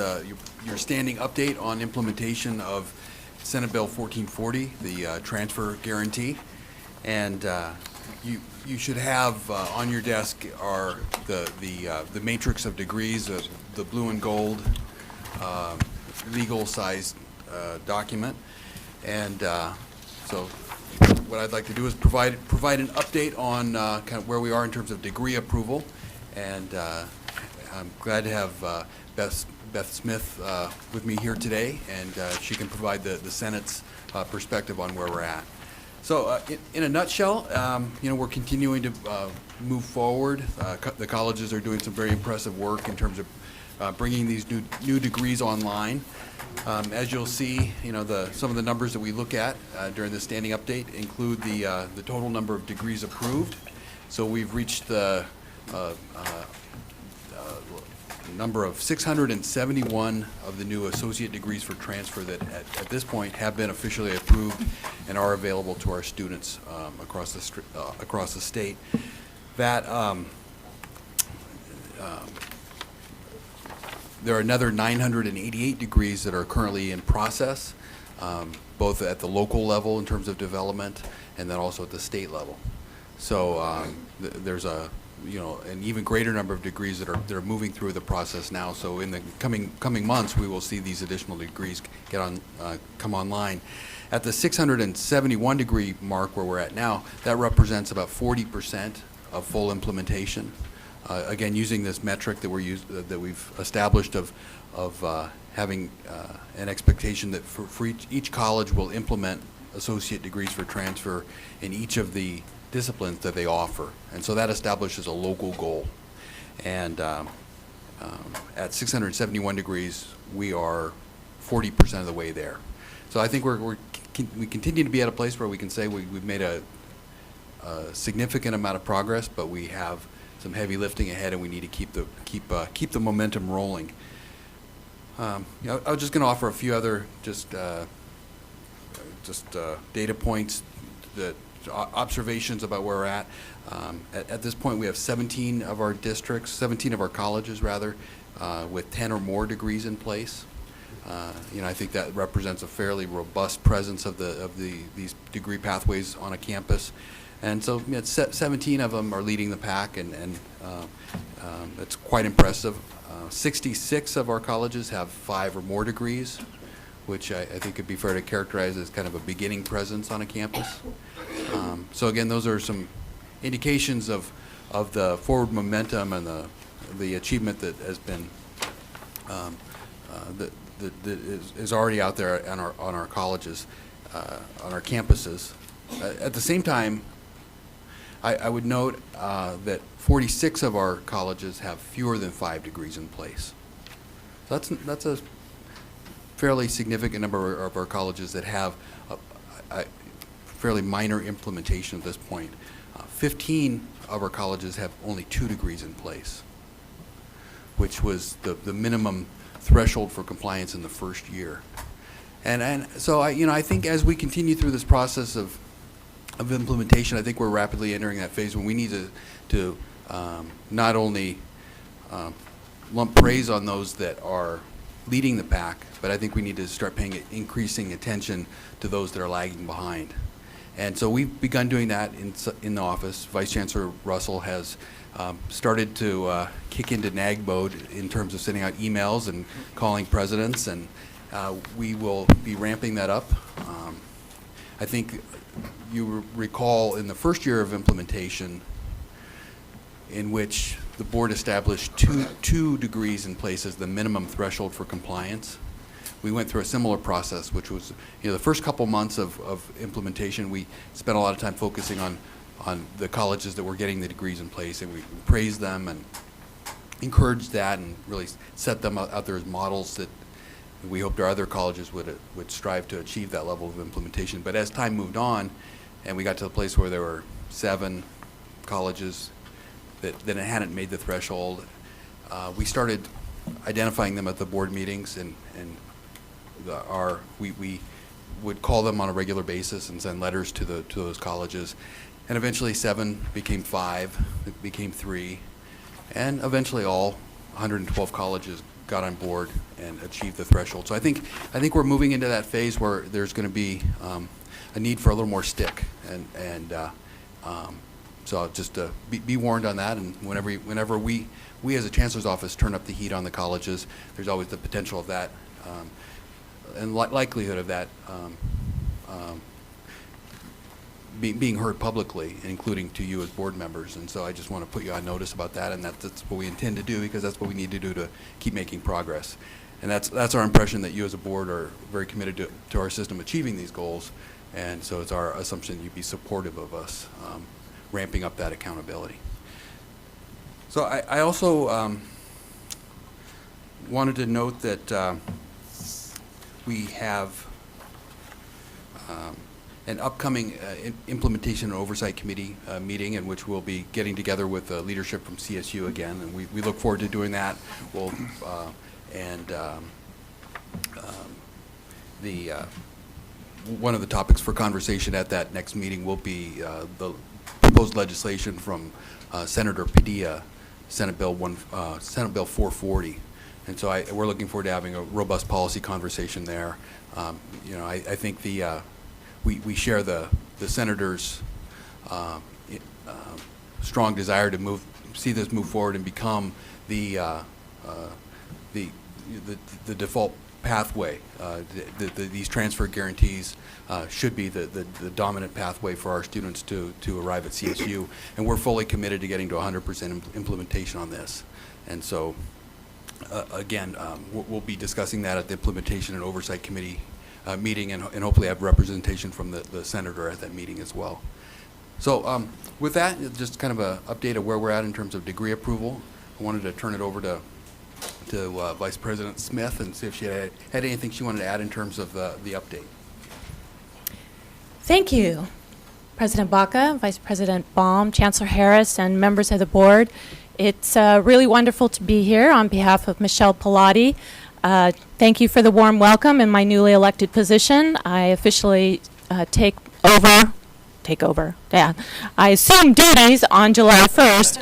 your standing update on implementation of Senate Bill 1440, the transfer guarantee. And you should have on your desk are the matrix of degrees, the blue and gold legal sized document. And so what I'd like to do is provide an update on kind of where we are in terms of degree approval. And I'm glad to have Beth Smith with me here today, and she can provide the Senate's perspective on where we're at. So in a nutshell, we're continuing to move forward. The colleges are doing some very impressive work in terms of bringing these new degrees online. As you'll see, some of the numbers that we look at during the standing update include the total number of degrees approved. So we've reached the number of 671 of the new associate degrees for transfer that at this point have been officially approved and are available to our students across the state. That there are another 988 degrees that are currently in process, both at the local level in terms of development and then also at the state level. So there's an even greater number of degrees that are moving through the process now. So in the coming months, we will see these additional degrees come online. At the 671 degree mark where we're at now, that represents about 40% of full implementation. Again, using this metric that we've established of having an expectation that for each college will implement associate degrees for transfer in each of the disciplines that they offer. And so that establishes a local goal. And at 671 degrees, we are 40% of the way there. So I think we continue to be at a place where we can say we've made a significant amount of progress, but we have some heavy lifting ahead, and we need to keep the momentum rolling. I was just going to offer a few other data points, observations about where we're at. At this point, we have 17 of our colleges rather, with 10 or more degrees in place. I think that represents a fairly robust presence of these degree pathways on a campus. And so 17 of them are leading the pack, and it's quite impressive. 66 of our colleges have 5 or more degrees, which I think could be fair to characterize as kind of a beginning presence on a campus. So again, those are some indications of the forward momentum and the achievement that has been that is already out there on our colleges, on our campuses. At the same time, I would note that 46 of our colleges have fewer than 5 degrees in place. So that's a fairly significant number of our colleges that have a fairly minor implementation at this point. 15 of our colleges have only 2 degrees in place, which was the minimum threshold for compliance in the first year. And so I think as we continue through this process of implementation, I think we're rapidly entering that phase when we need to not only lump praise on those that are leading the pack, but I think we need to start paying increasing attention to those that are lagging behind. And so we've begun doing that in the office. Vice Chancellor Russell has started to kick into nag mode in terms of sending out emails and calling presidents, and we will be ramping that up. I think you recall in the first year of implementation, in which the board established two degrees in place as the minimum threshold for compliance. We went through a similar process, which was, the first couple months of implementation, we spent a lot of time focusing on the colleges that were getting the degrees in place, and we praised them and encouraged that and really set them out there as models that we hoped our other colleges would strive to achieve that level of implementation. But as time moved on, and we got to the place where there were 7 colleges that hadn't made the threshold, we started identifying them at the board meetings, and we would call them on a regular basis and send letters to those colleges. And eventually 7 became 5, it became 3, and eventually all 112 colleges got on board and achieved the threshold. So I think we're moving into that phase where there's going to be a need for a little more stick, and so just be warned on that. And whenever we as a chancellor's office turn up the heat on the colleges, there's always the potential of that and likelihood of that being heard publicly, including to you as board members. And so I just want to put you on notice about that, and that's what we intend to do, because that's what we need to do to keep making progress. And that's our impression, that you as a board are very committed to our system achieving these goals, and so it's our assumption you'd be supportive of us ramping up that accountability. So I also wanted to note that we have an upcoming implementation and oversight committee meeting, in which we'll be getting together with leadership from CSU again, and we look forward to doing that. We'll one of the topics for conversation at that next meeting will be the proposed legislation from Senator Padilla, Senate Bill 440. And so we're looking forward to having a robust policy conversation there. I think we share the senator's strong desire to see this move forward and become the default pathway. These transfer guarantees should be the dominant pathway for our students to arrive at CSU, and we're fully committed to getting to 100% implementation on this. And so, again, we'll be discussing that at the Implementation and Oversight Committee meeting, and hopefully have representation from the senator at that meeting as well. So with that, just kind of an update of where we're at in terms of degree approval. I wanted to turn it over to Vice President Smith and see if she had anything she wanted to add in terms of the update. Thank you, President Baca, Vice President Baum, Chancellor Harris, and members of the board. It's really wonderful to be here on behalf of Michelle Pilati. Thank you for the warm welcome in my newly elected position. I officially take over. Yeah, I assume duties on July 1st.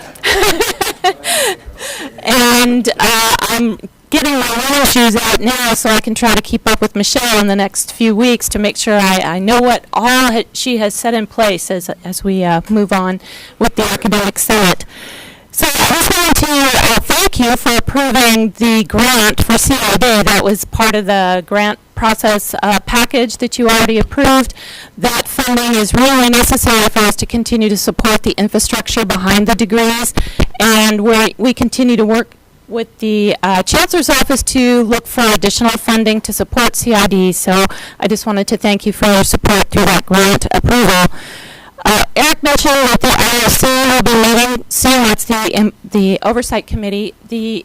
And I'm getting my running shoes out now so I can try to keep up with Michelle in the next few weeks to make sure I know what all she has set in place as we move on with the Academic Senate. So I just wanted to thank you for approving the grant for CID. That was part of the grant process package that you already approved. That funding is really necessary for us to continue to support the infrastructure behind the degrees, and we continue to work with the Chancellor's Office to look for additional funding to support CID. So I just wanted to thank you for your support through that grant approval. Eric mentioned that the IOC will be meeting soon. That's the Oversight Committee. The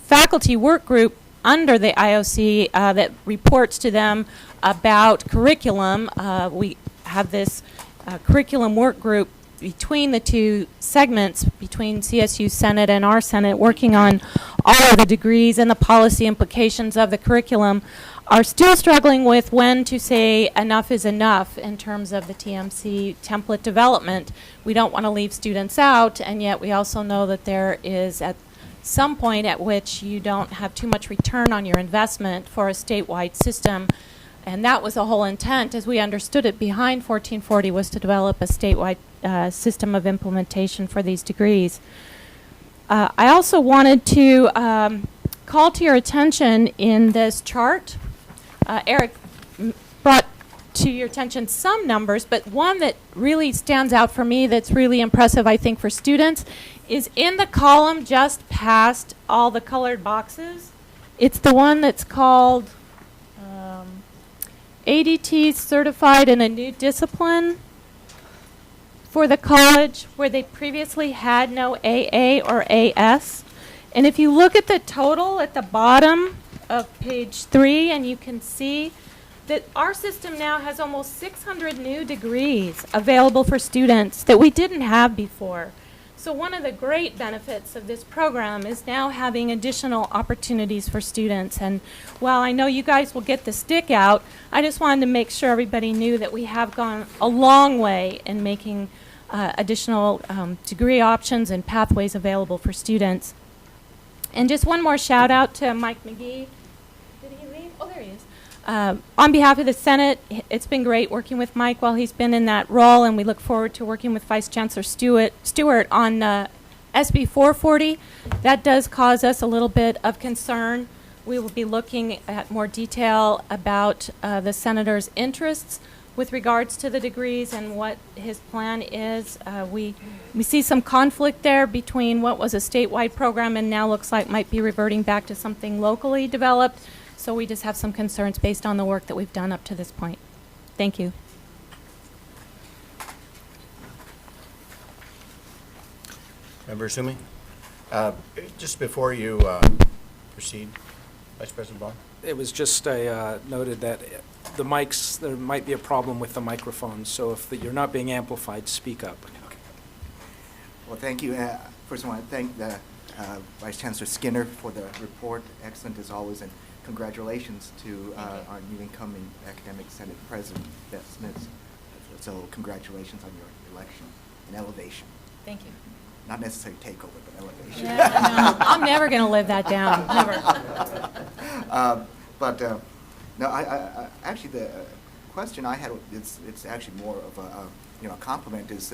faculty work group under the IOC that reports to them about curriculum. We have this curriculum work group between the two segments, between CSU Senate and our Senate, working on all of the degrees and the policy implications of the curriculum, are still struggling with when to say enough is enough in terms of the TMC template development. We don't want to leave students out, and yet we also know that there is at some point at which you don't have too much return on your investment for a statewide system. And that was the whole intent, as we understood it, behind 1440, was to develop a statewide system of implementation for these degrees. I also wanted to call to your attention in this chart. Eric brought to your attention some numbers, but one that really stands out for me that's really impressive, I think, for students is in the column just past all the colored boxes. It's the one that's called ADT certified in a new discipline for the college where they previously had no AA or AS. And if you look at the total at the bottom of page 3, and you can see that our system now has almost 600 new degrees available for students that we didn't have before. So one of the great benefits of this program is now having additional opportunities for students. And while I know you guys will get the stick out, I just wanted to make sure everybody knew that we have gone a long way in making additional degree options and pathways available for students. And just one more shout out to Mike McGee. Did he leave? Oh, there he is. On behalf of the Senate, it's been great working with Mike while he's been in that role, and we look forward to working with Vice Chancellor Stewart on SB 440. That does cause us a little bit of concern. We will be looking at more detail about the Senator's interests with regards to the degrees and what his plan is. We see some conflict there between what was a statewide program and now looks like might be reverting back to something locally developed. So we just have some concerns based on the work that we've done up to this point. Thank you. Member Sumi? Just before you proceed, Vice President Bond? It was just noted that the mics, there might be a problem with the microphones, so if you're not being amplified, speak up. Well, thank you. First, I want to thank the Vice Chancellor Skinner for the report. Excellent as always, and congratulations to our new incoming Academic Senate President, Beth Smith. So congratulations on your election and elevation. Thank you. Not necessarily takeover, but elevation. Yeah, no, I'm never going to live that down. Never. No, I actually the question I had, it's actually more of a compliment. Is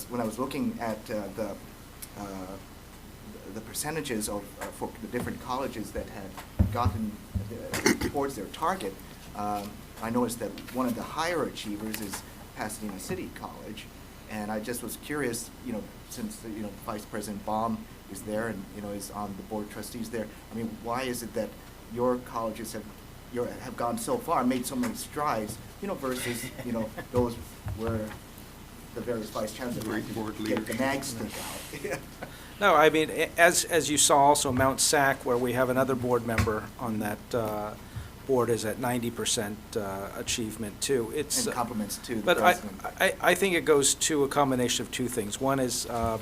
when I was looking at the percentages of for the different colleges that had gotten towards their target, I noticed that one of the higher achievers is Pasadena City College, and I just was curious, since Vice President Baum is there and is on the board of trustees there. I mean, why is it that your colleges have gone so far, made so many strides, versus those where the various vice chancellors get the nag stick out? No, I mean, as you saw also, Mount SAC, where we have another board member on that board, is at 90% achievement too. It's and compliments to the but president. I think it goes to a combination of two things. One is a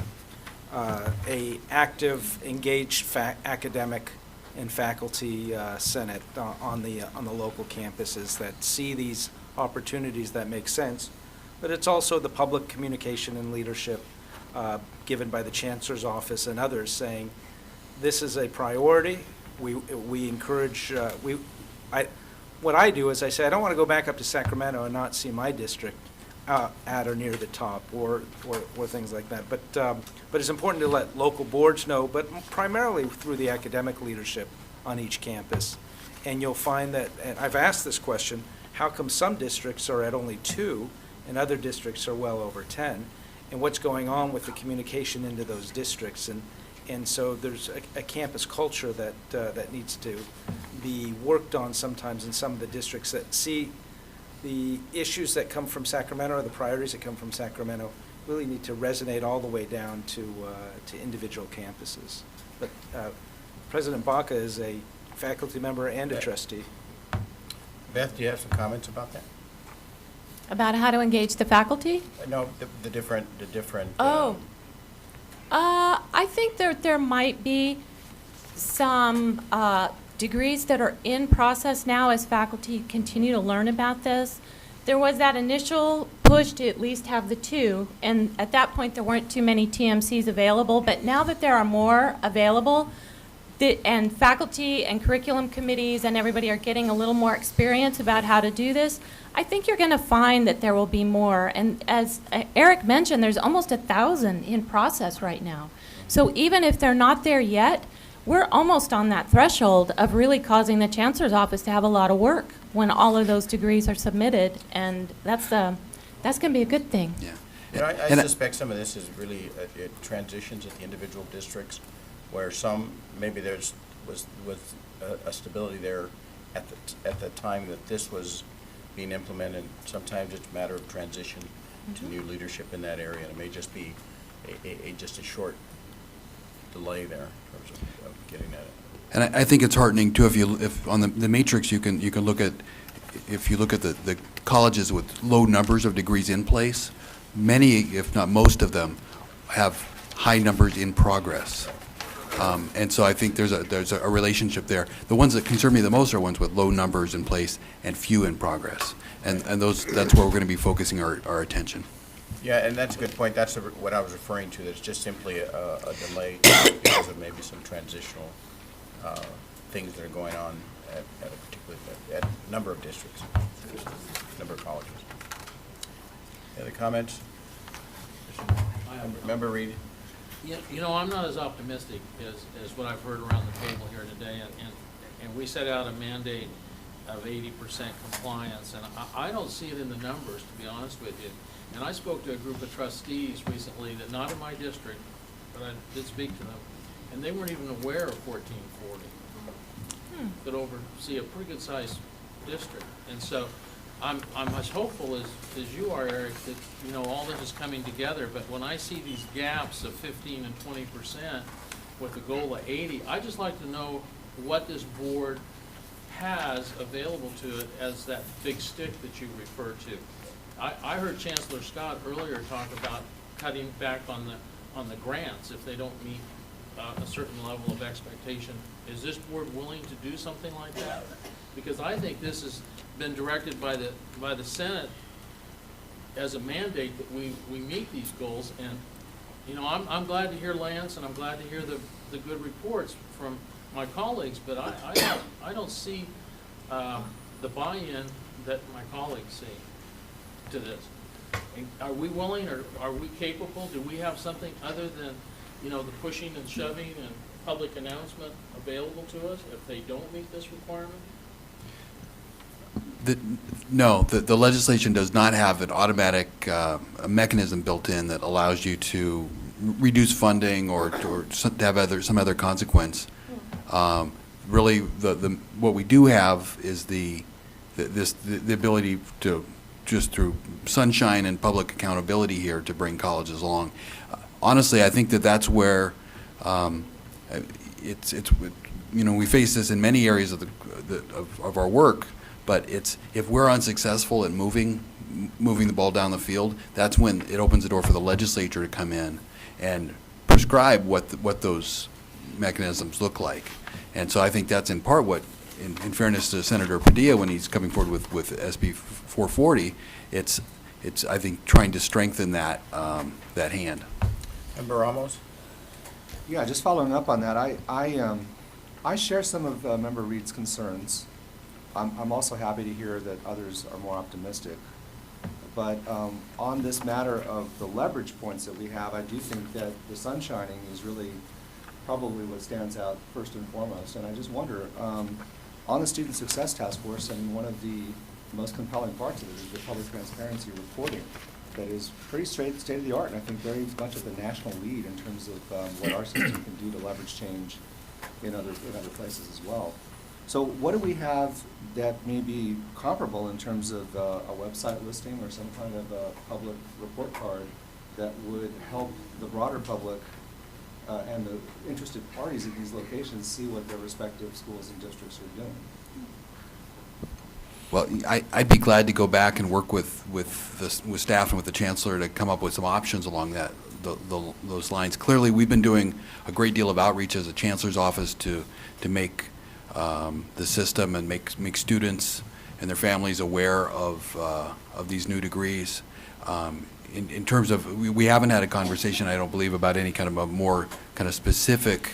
active, engaged academic and faculty senate on the local campuses that see these opportunities that make sense. But it's also the public communication and leadership given by the Chancellor's office and others saying, this is a priority. We encourage, what I do is I say, I don't want to go back up to Sacramento and not see my district at or near the top or things like that. But it's important to let local boards know, but primarily through the academic leadership on each campus. And you'll find that, and I've asked this question, how come some districts are at only 2 and other districts are well over 10? And what's going on with the communication into those districts? And so there's a campus culture that needs to be worked on sometimes in some of the districts that see the issues that come from Sacramento or the priorities that come from Sacramento really need to resonate all the way down to individual campuses. But President Baca is a faculty member and a trustee. Beth, do you have some comments about that? About how to engage the faculty? No, the different. I think there might be some degrees that are in process now as faculty continue to learn about this. There was that initial push to at least have the 2, and at that point there weren't too many TMCs available, but now that there are more available, and faculty and curriculum committees and everybody are getting a little more experience about how to do this, I think you're going to find that there will be more. And as Eric mentioned, there's almost 1,000 in process right now. So even if they're not there yet, we're almost on that threshold of really causing the chancellor's office to have a lot of work when all of those degrees are submitted, and that's going to be a good thing. Yeah. You know, I And suspect some of this is really it transitions at the individual districts, where some, maybe was a stability there at the time that this was being implemented. Sometimes it's a matter of transition to new leadership in that area, and it may just be just a short delay there in terms of getting at it. And I think it's heartening too, if on the matrix, you can look at, if you look at the colleges with low numbers of degrees in place, many, if not most of them, have high numbers in progress. And so I think there's a relationship there. The ones that concern me the most are ones with low numbers in place and few in progress. And that's where we're going to be focusing our attention. Yeah, and that's a good point. That's what I was referring to. That's just simply a delay because of maybe some transitional things that are going on at a particular at a number of districts, number of colleges. Any other comments? Member Reed. You know, I'm not as optimistic as what I've heard around the table here today, and we set out a mandate of 80% compliance, and I don't see it in the numbers, to be honest with you. And I spoke to a group of trustees recently that, not in my district, but I did speak to them, and they weren't even aware of 1440, that oversee a pretty good sized district. And so I'm as hopeful as you are, Eric, that, you know, all this is coming together, but when I see these gaps of 15 and 20% with a goal of 80, I just like to know what this board has available to it as that big stick that you refer to. I heard Chancellor Scott earlier talk about cutting back on the grants if they don't meet a certain level of expectation. Is this board willing to do something like that? Because I think this has been directed by the Senate as a mandate that we meet these goals. And you know, I'm glad to hear Lance, and I'm glad to hear the good reports from my colleagues, but I don't see the buy-in that my colleagues see to this. And are we willing, or are we capable? Do we have something other than, you know, the pushing and shoving and public announcement available to us if they don't meet this requirement? No, the legislation does not have an automatic mechanism built in that allows you to reduce funding or to have some other consequence. Really, what we do have is the ability to, just through sunshine and public accountability here, to bring colleges along. Honestly, I think that's where it's you know, we face this in many areas of our work, but if we're unsuccessful at moving the ball down the field, that's when it opens the door for the legislature to come in and prescribe what those mechanisms look like. And so I think that's in part what, in fairness to Senator Padilla, when he's coming forward with SB 440, it's I think trying to strengthen that hand. Member Ramos? Yeah, just following up on that, I share some of Member Reed's concerns. I'm also happy to hear that others are more optimistic. But on this matter of the leverage points that we have, I do think that the sunshining is really probably what stands out first and foremost. And I just wonder, on the Student Success Task Force, I mean, one of the most compelling parts of it is the public transparency reporting that is pretty state-of-the-art, and I think very much at the national lead in terms of what our system can do to leverage change in other places as well. So what do we have that may be comparable in terms of a website listing or some kind of a public report card that would help the broader public and the interested parties at these locations see what their respective schools and districts are doing? Well, I'd be glad to go back and work with staff and with the chancellor to come up with some options along those lines. Clearly, we've been doing a great deal of outreach as a chancellor's office to make the system and make students and their families aware of these new degrees. In terms of, we haven't had a conversation, I don't believe, about any kind of a more kind of specific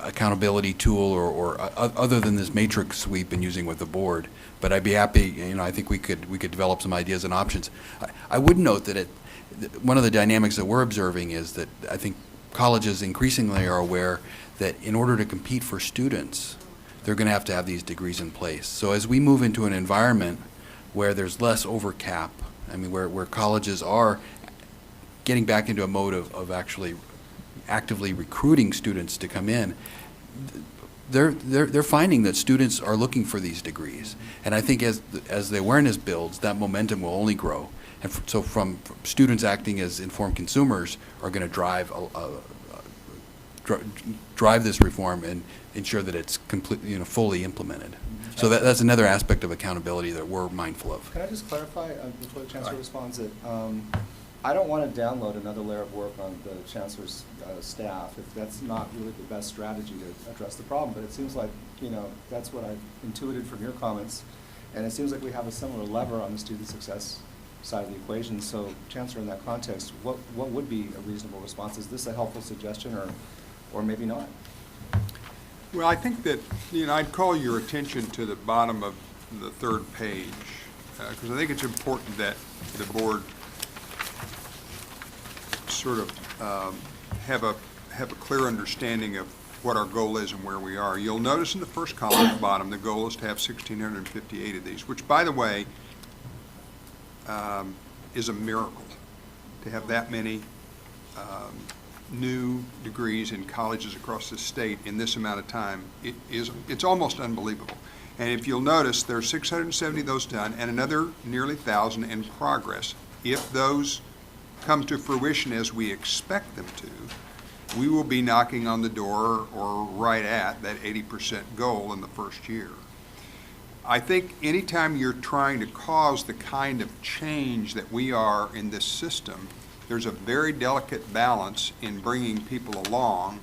accountability tool or other than this matrix we've been using with the board. But I'd be happy, you know, I think we could develop some ideas and options. I would note that one of the dynamics that we're observing is that I think colleges increasingly are aware that in order to compete for students, they're going to have these degrees in place. So as we move into an environment where there's less overcap, I mean, where colleges are getting back into a mode of actually actively recruiting students to come in, they're finding that students are looking for these degrees. And I think as the awareness builds, that momentum will only grow. And so from students acting as informed consumers are going to drive this reform and ensure that it's completely, fully implemented. So that's another aspect of accountability that we're mindful of. Can I just clarify before the Chancellor responds that I don't want to download another layer of work on the Chancellor's staff if that's not really the best strategy to address the problem. But it seems like, that's what I intuited from your comments. And it seems like we have a similar lever on the student success side of the equation. So, Chancellor, in that context, what would be a reasonable response? Is this a helpful suggestion or maybe not? Well, I think that, I'd call your attention to the bottom of the third page, because I think it's important that the board sort of have a clear understanding of what our goal is and where we are. You'll notice in the first column at the bottom, the goal is to have 1,658 of these, which, by the way, is a miracle to have that many new degrees in colleges across the state in this amount of time. It's almost unbelievable. And if you'll notice, there are 670 of those done and another nearly 1,000 in progress. If those come to fruition as we expect them to, we will be knocking on the door or right at that 80% goal in the first year. I think anytime you're trying to cause the kind of change that we are in this system, there's a very delicate balance in bringing people along,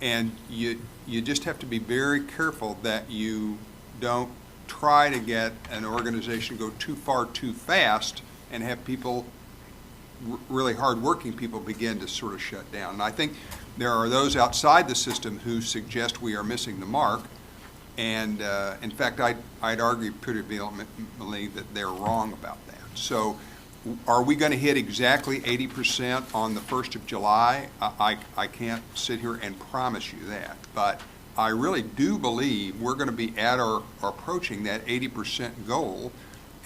and you just have to be very careful that you don't try to get an organization to go too far too fast and have people, really hard-working people, begin to sort of shut down. And I think there are those outside the system who suggest we are missing the mark, and in fact, I'd argue pretty vehemently that they're wrong about that. So are we going to hit exactly 80% on the 1st of July? I can't sit here and promise you that, but I really do believe we're going to be at or approaching that 80% goal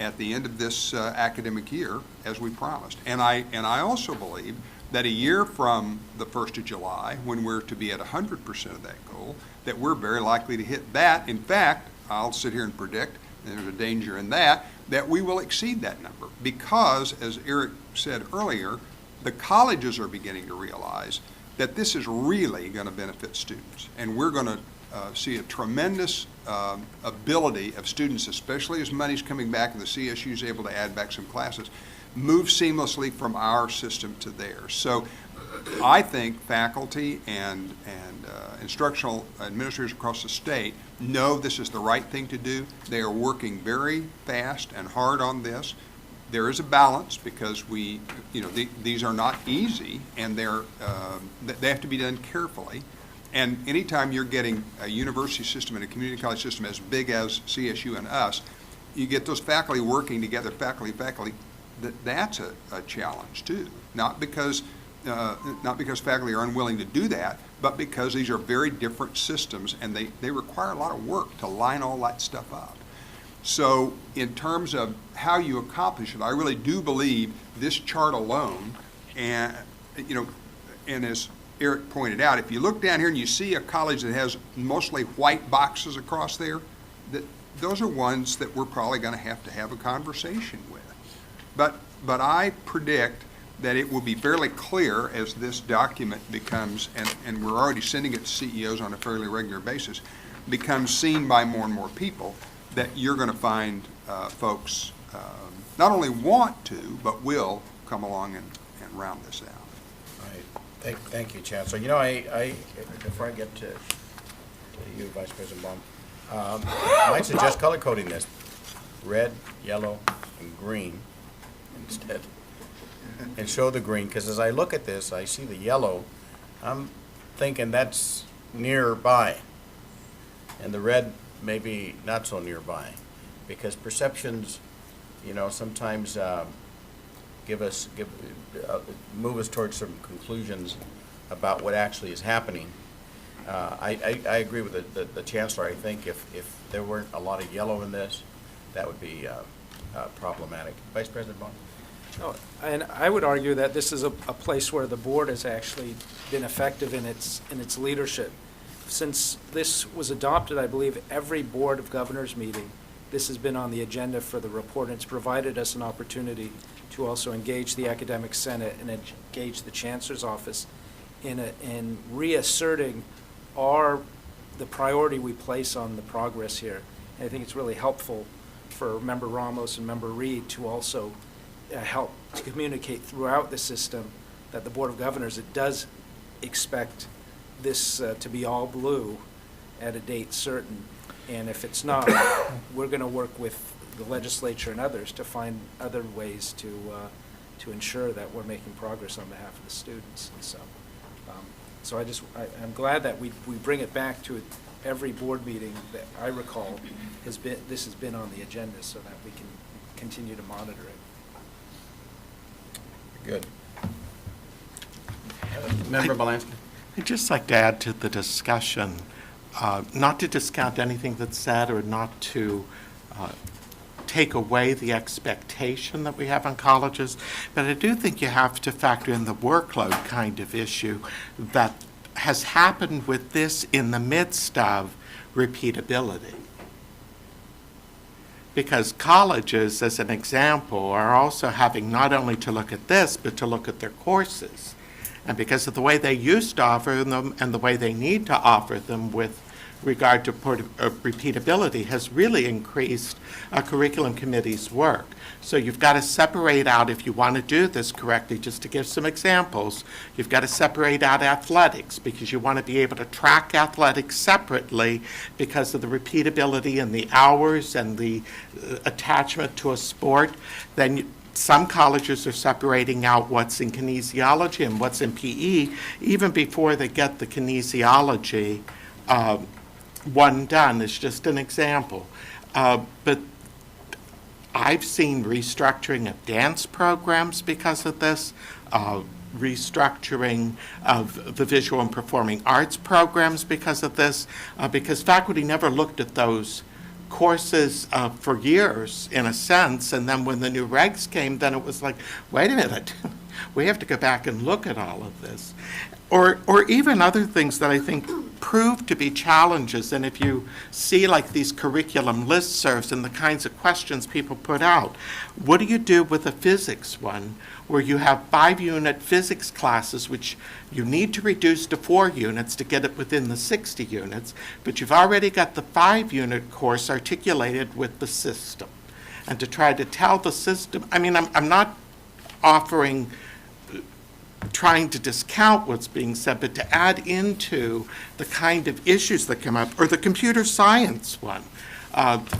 at the end of this academic year, as we promised. And I also believe that a year from the 1st of July, when we're to be at 100% of that goal, that we're very likely to hit that. In fact, I'll sit here and predict, and there's a danger in that we will exceed that number because, as Eric said earlier, the colleges are beginning to realize that this is really going to benefit students. And we're going to see a tremendous ability of students, especially as money's coming back and the CSU is able to add back some classes, move seamlessly from our system to theirs. So I think faculty and instructional administrators across the state know this is the right thing to do. They are working very fast and hard on this. There is a balance because these are not easy, and they have to be done carefully. And anytime you're getting a university system and a community college system as big as CSU and us, you get those faculty working together, faculty, that's a challenge too. Not because faculty are unwilling to do that, but because these are very different systems and they require a lot of work to line all that stuff up. So in terms of how you accomplish it, I really do believe this chart alone, and as Eric pointed out, if you look down here and you see a college that has mostly white boxes across there, those are ones that we're probably going to have a conversation with. But I predict that it will be fairly clear as this document becomes, and we're already sending it to CEOs on a fairly regular basis, becomes seen by more and more people, that you're going to find folks not only want to, but will come along and round this out. Thank you, Chancellor. Before I get to you, Vice President Baum, I might suggest color coding this: red, yellow, and green instead, and show the green. Because as I look at this, I see the yellow. I'm thinking that's nearby, and the red maybe not so nearby, because perceptions, sometimes move us towards some conclusions about what actually is happening. I agree with the Chancellor. I think if there weren't a lot of yellow in this, that would be problematic. Vice President Bond? No, and I would argue that this is a place where the board has actually been effective in its leadership. Since this was adopted, I believe every Board of Governors meeting, this has been on the agenda for the report, and it's provided us an opportunity to also engage the Academic Senate and engage the Chancellor's Office in reasserting the priority we place on the progress here. And I think it's really helpful for Member Ramos and Member Reed to also help to communicate throughout the system that the Board of Governors, it does expect this to be all blue at a date certain. And if it's not, we're going to work with the legislature and others to find other ways to ensure that we're making progress on behalf of the students. And so I'm glad that we bring it back to every board meeting that I recall this has been on the agenda so that we can continue to monitor it. Good. Member Belansky? I'd just like to add to the discussion, not to discount anything that's said or not to take away the expectation that we have on colleges, but I do think you have to factor in the workload kind of issue that has happened with this in the midst of repeatability. Because colleges, as an example, are also having not only to look at this, but to look at their courses. And because of the way they used to offer them and the way they need to offer them with regard to repeatability has really increased a curriculum committee's work. So you've got to separate out, if you want to do this correctly, just to give some examples, you've got to separate out athletics because you want to be able to track athletics separately because of the repeatability and the hours and the attachment to a sport. Then some colleges are separating out what's in kinesiology and what's in PE even before they get the kinesiology one done. Is just an example. But I've seen restructuring of dance programs because of this, restructuring of the visual and performing arts programs because of this, because faculty never looked at those courses for years, in a sense, and then when the new regs came, then it was like, wait a minute, we have to go back and look at all of this. Or even other things that I think prove to be challenges, and if you see like these curriculum listservs and the kinds of questions people put out, what do you do with a physics one where you have 5-unit physics classes which you need to reduce to 4 units to get it within the 60 units, but you've already got the 5-unit course articulated with the system. And to try to tell the system, I mean, I'm not trying to discount what's being said, but to add into the kind of issues that come up, or the computer science one.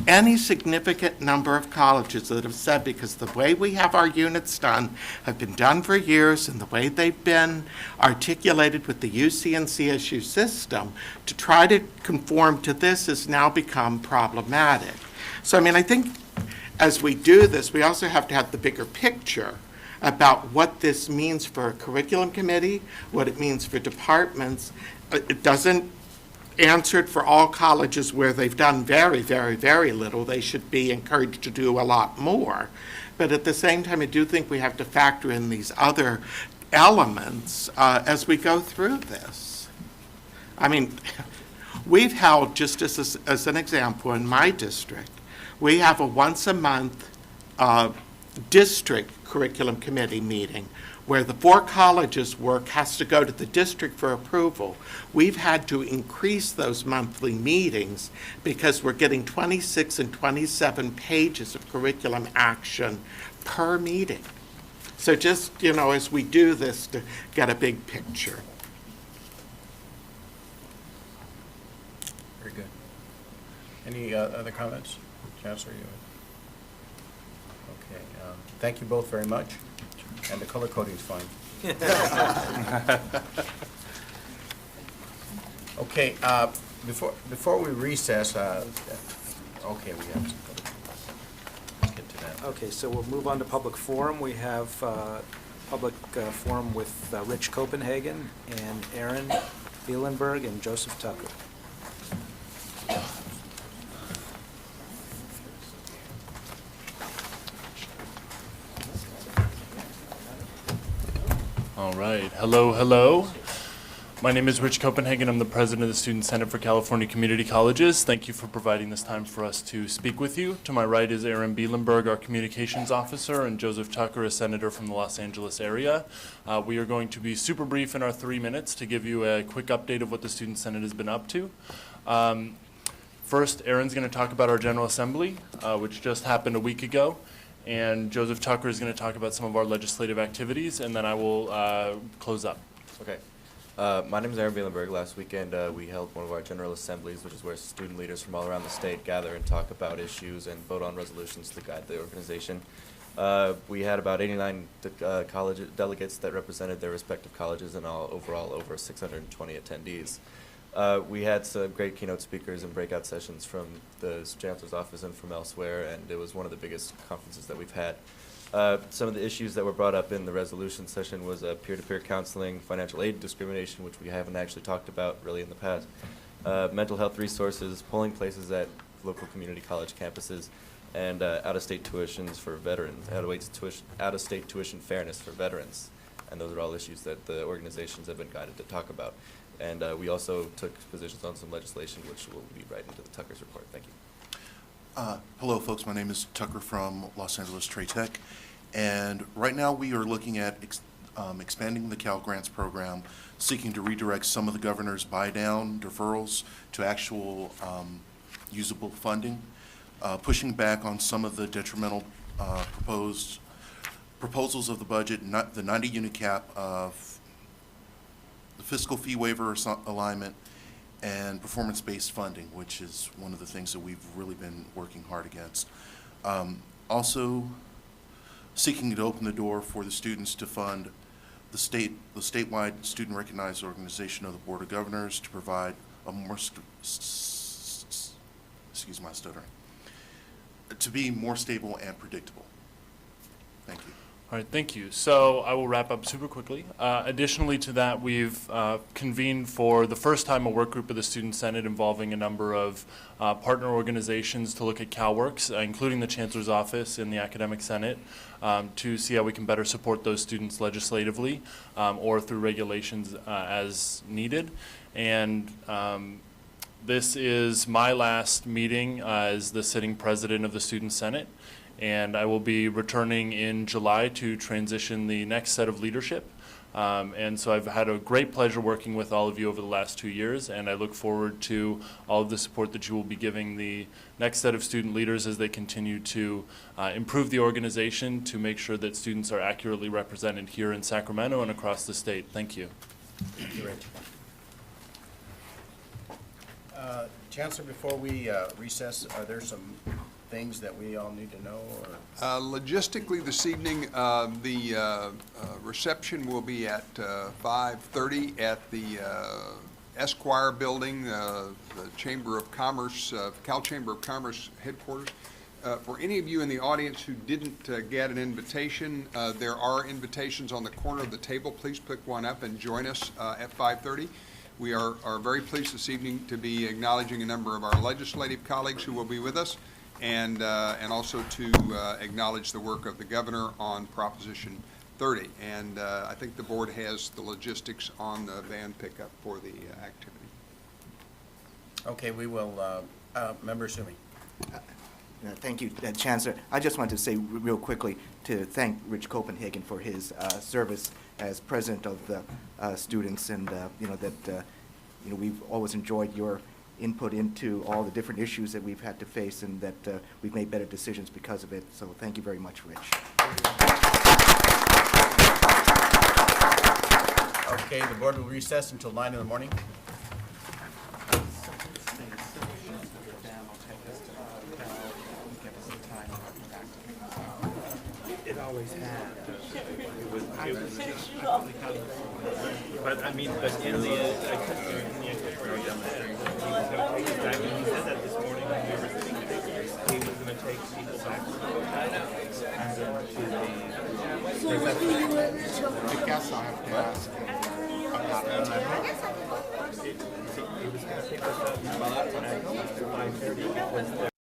Any significant number of colleges that have said, because the way we have our units done have been done for years, and the way they've been articulated with the UC and CSU system, to try to conform to this has now become problematic. So, I mean, I think as we do this, we also have to have the bigger picture about what this means for a curriculum committee, what it means for departments. It doesn't answer it for all colleges where they've done very, very, very little. They should be encouraged to do a lot more. But at the same time, I do think we have to factor in these other elements as we go through this. I mean, we've held, just as an example, in my district, we have a once-a-month district curriculum committee meeting where the 4 colleges' work has to go to the district for approval. We've had to increase those monthly meetings because we're getting 26 and 27 pages of curriculum action per meeting. So just, you know, as we do this, to get a big picture. Very good. Any other comments? Chancellor, you? Okay. Thank you both very much. And the color coding's fine. Okay. Before we recess, okay, we have some. Let's get to that. Okay, so we'll move on to public forum. We have public forum with Rich Copenhagen and Aaron Bielenberg and Joseph Tucker. All right. Hello, hello. My name is Rich Copenhagen. I'm the president of the Student Senate for California Community Colleges. Thank you for providing this time for us to speak with you. To my right is Aaron Bielenberg, our communications officer, and Joseph Tucker, a senator from the Los Angeles area. We are going to be super brief in our 3 minutes to give you a quick update of what the Student Senate has been up to. First, Aaron's going to talk about our General Assembly, which just happened a week ago. And Joseph Tucker is going to talk about some of our legislative activities, and then I will close up. Okay. My name is Aaron Bielenberg. Last weekend, we held one of our General Assemblies, which is where student leaders from all around the state gather and talk about issues and vote on resolutions to guide the organization. We had about 89 college delegates that represented their respective colleges, and overall over 620 attendees. We had some great keynote speakers and breakout sessions from the Chancellor's office and from elsewhere, and it was one of the biggest conferences that we've had. Some of the issues that were brought up in the resolution session was peer-to-peer counseling, financial aid discrimination, which we haven't actually talked about really in the past, mental health resources, polling places at local community college campuses, and out-of-state tuitions for veterans, out-of-state tuition fairness for veterans. And those are all issues that the organizations have been guided to talk about. And we also took positions on some legislation, which will be right into the Tucker's report. Thank you. Hello, folks. My name is Tucker from Los Angeles Trade Tech. And right now we are looking at expanding the Cal Grants program, seeking to redirect some of the governor's buy-down deferrals to actual usable funding, pushing back on some of the detrimental proposals of the budget, the 90-unit cap of the fiscal fee waiver alignment, and performance-based funding, which is one of the things that we've really been working hard against. Also, seeking to open the door for the students to fund the statewide student recognized organization of the Board of Governors to provide a more, excuse my stuttering, to be more stable and predictable. Thank you. All right, thank you. So I will wrap up super quickly. Additionally to that, we've convened for the first time a work group of the Student Senate involving a number of partner organizations to look at CalWORKs, including the Chancellor's Office and the Academic Senate, to see how we can better support those students legislatively or through regulations as needed. And this is my last meeting as the sitting president of the Student Senate. And I will be returning in July to transition the next set of leadership. And so I've had a great pleasure working with all of you over the last 2 years, and I look forward to all of the support that you will be giving the next set of student leaders as they continue to improve the organization to make sure that students are accurately represented here in Sacramento and across the state. Thank you. Thank you, Rich. Chancellor, before we recess, are there some things that we all need to know? Or? Logistically, this evening, the reception will be at 5:30 at the Esquire Building, the Chamber of Commerce, Cal Chamber of Commerce headquarters. For any of you in the audience who didn't get an invitation, there are invitations on the corner of the table. Please pick one up and join us at 5:30. We are very pleased this evening to be acknowledging a number of our legislative colleagues who will be with us, and also to acknowledge the work of the governor on Proposition 30. And I think the board has the logistics on the van pickup for the activity. Okay, we will, Member Sumi. Thank you, Chancellor. I just want to say real quickly to thank Rich Copenhagen for his service as president of the students, and we've always enjoyed your input into all the different issues that we've had to face, and that we've made better decisions because of it. So thank you very much, Rich. Okay, the board will recess until 9 in the morning. It always has. But I mean, but in the itinerary down there, he was going to take us back, and he said that this morning when we were sitting there, he was going to take people back to the and then to the guess I'll have to ask. He was going to pick us up by that time, 5:30, because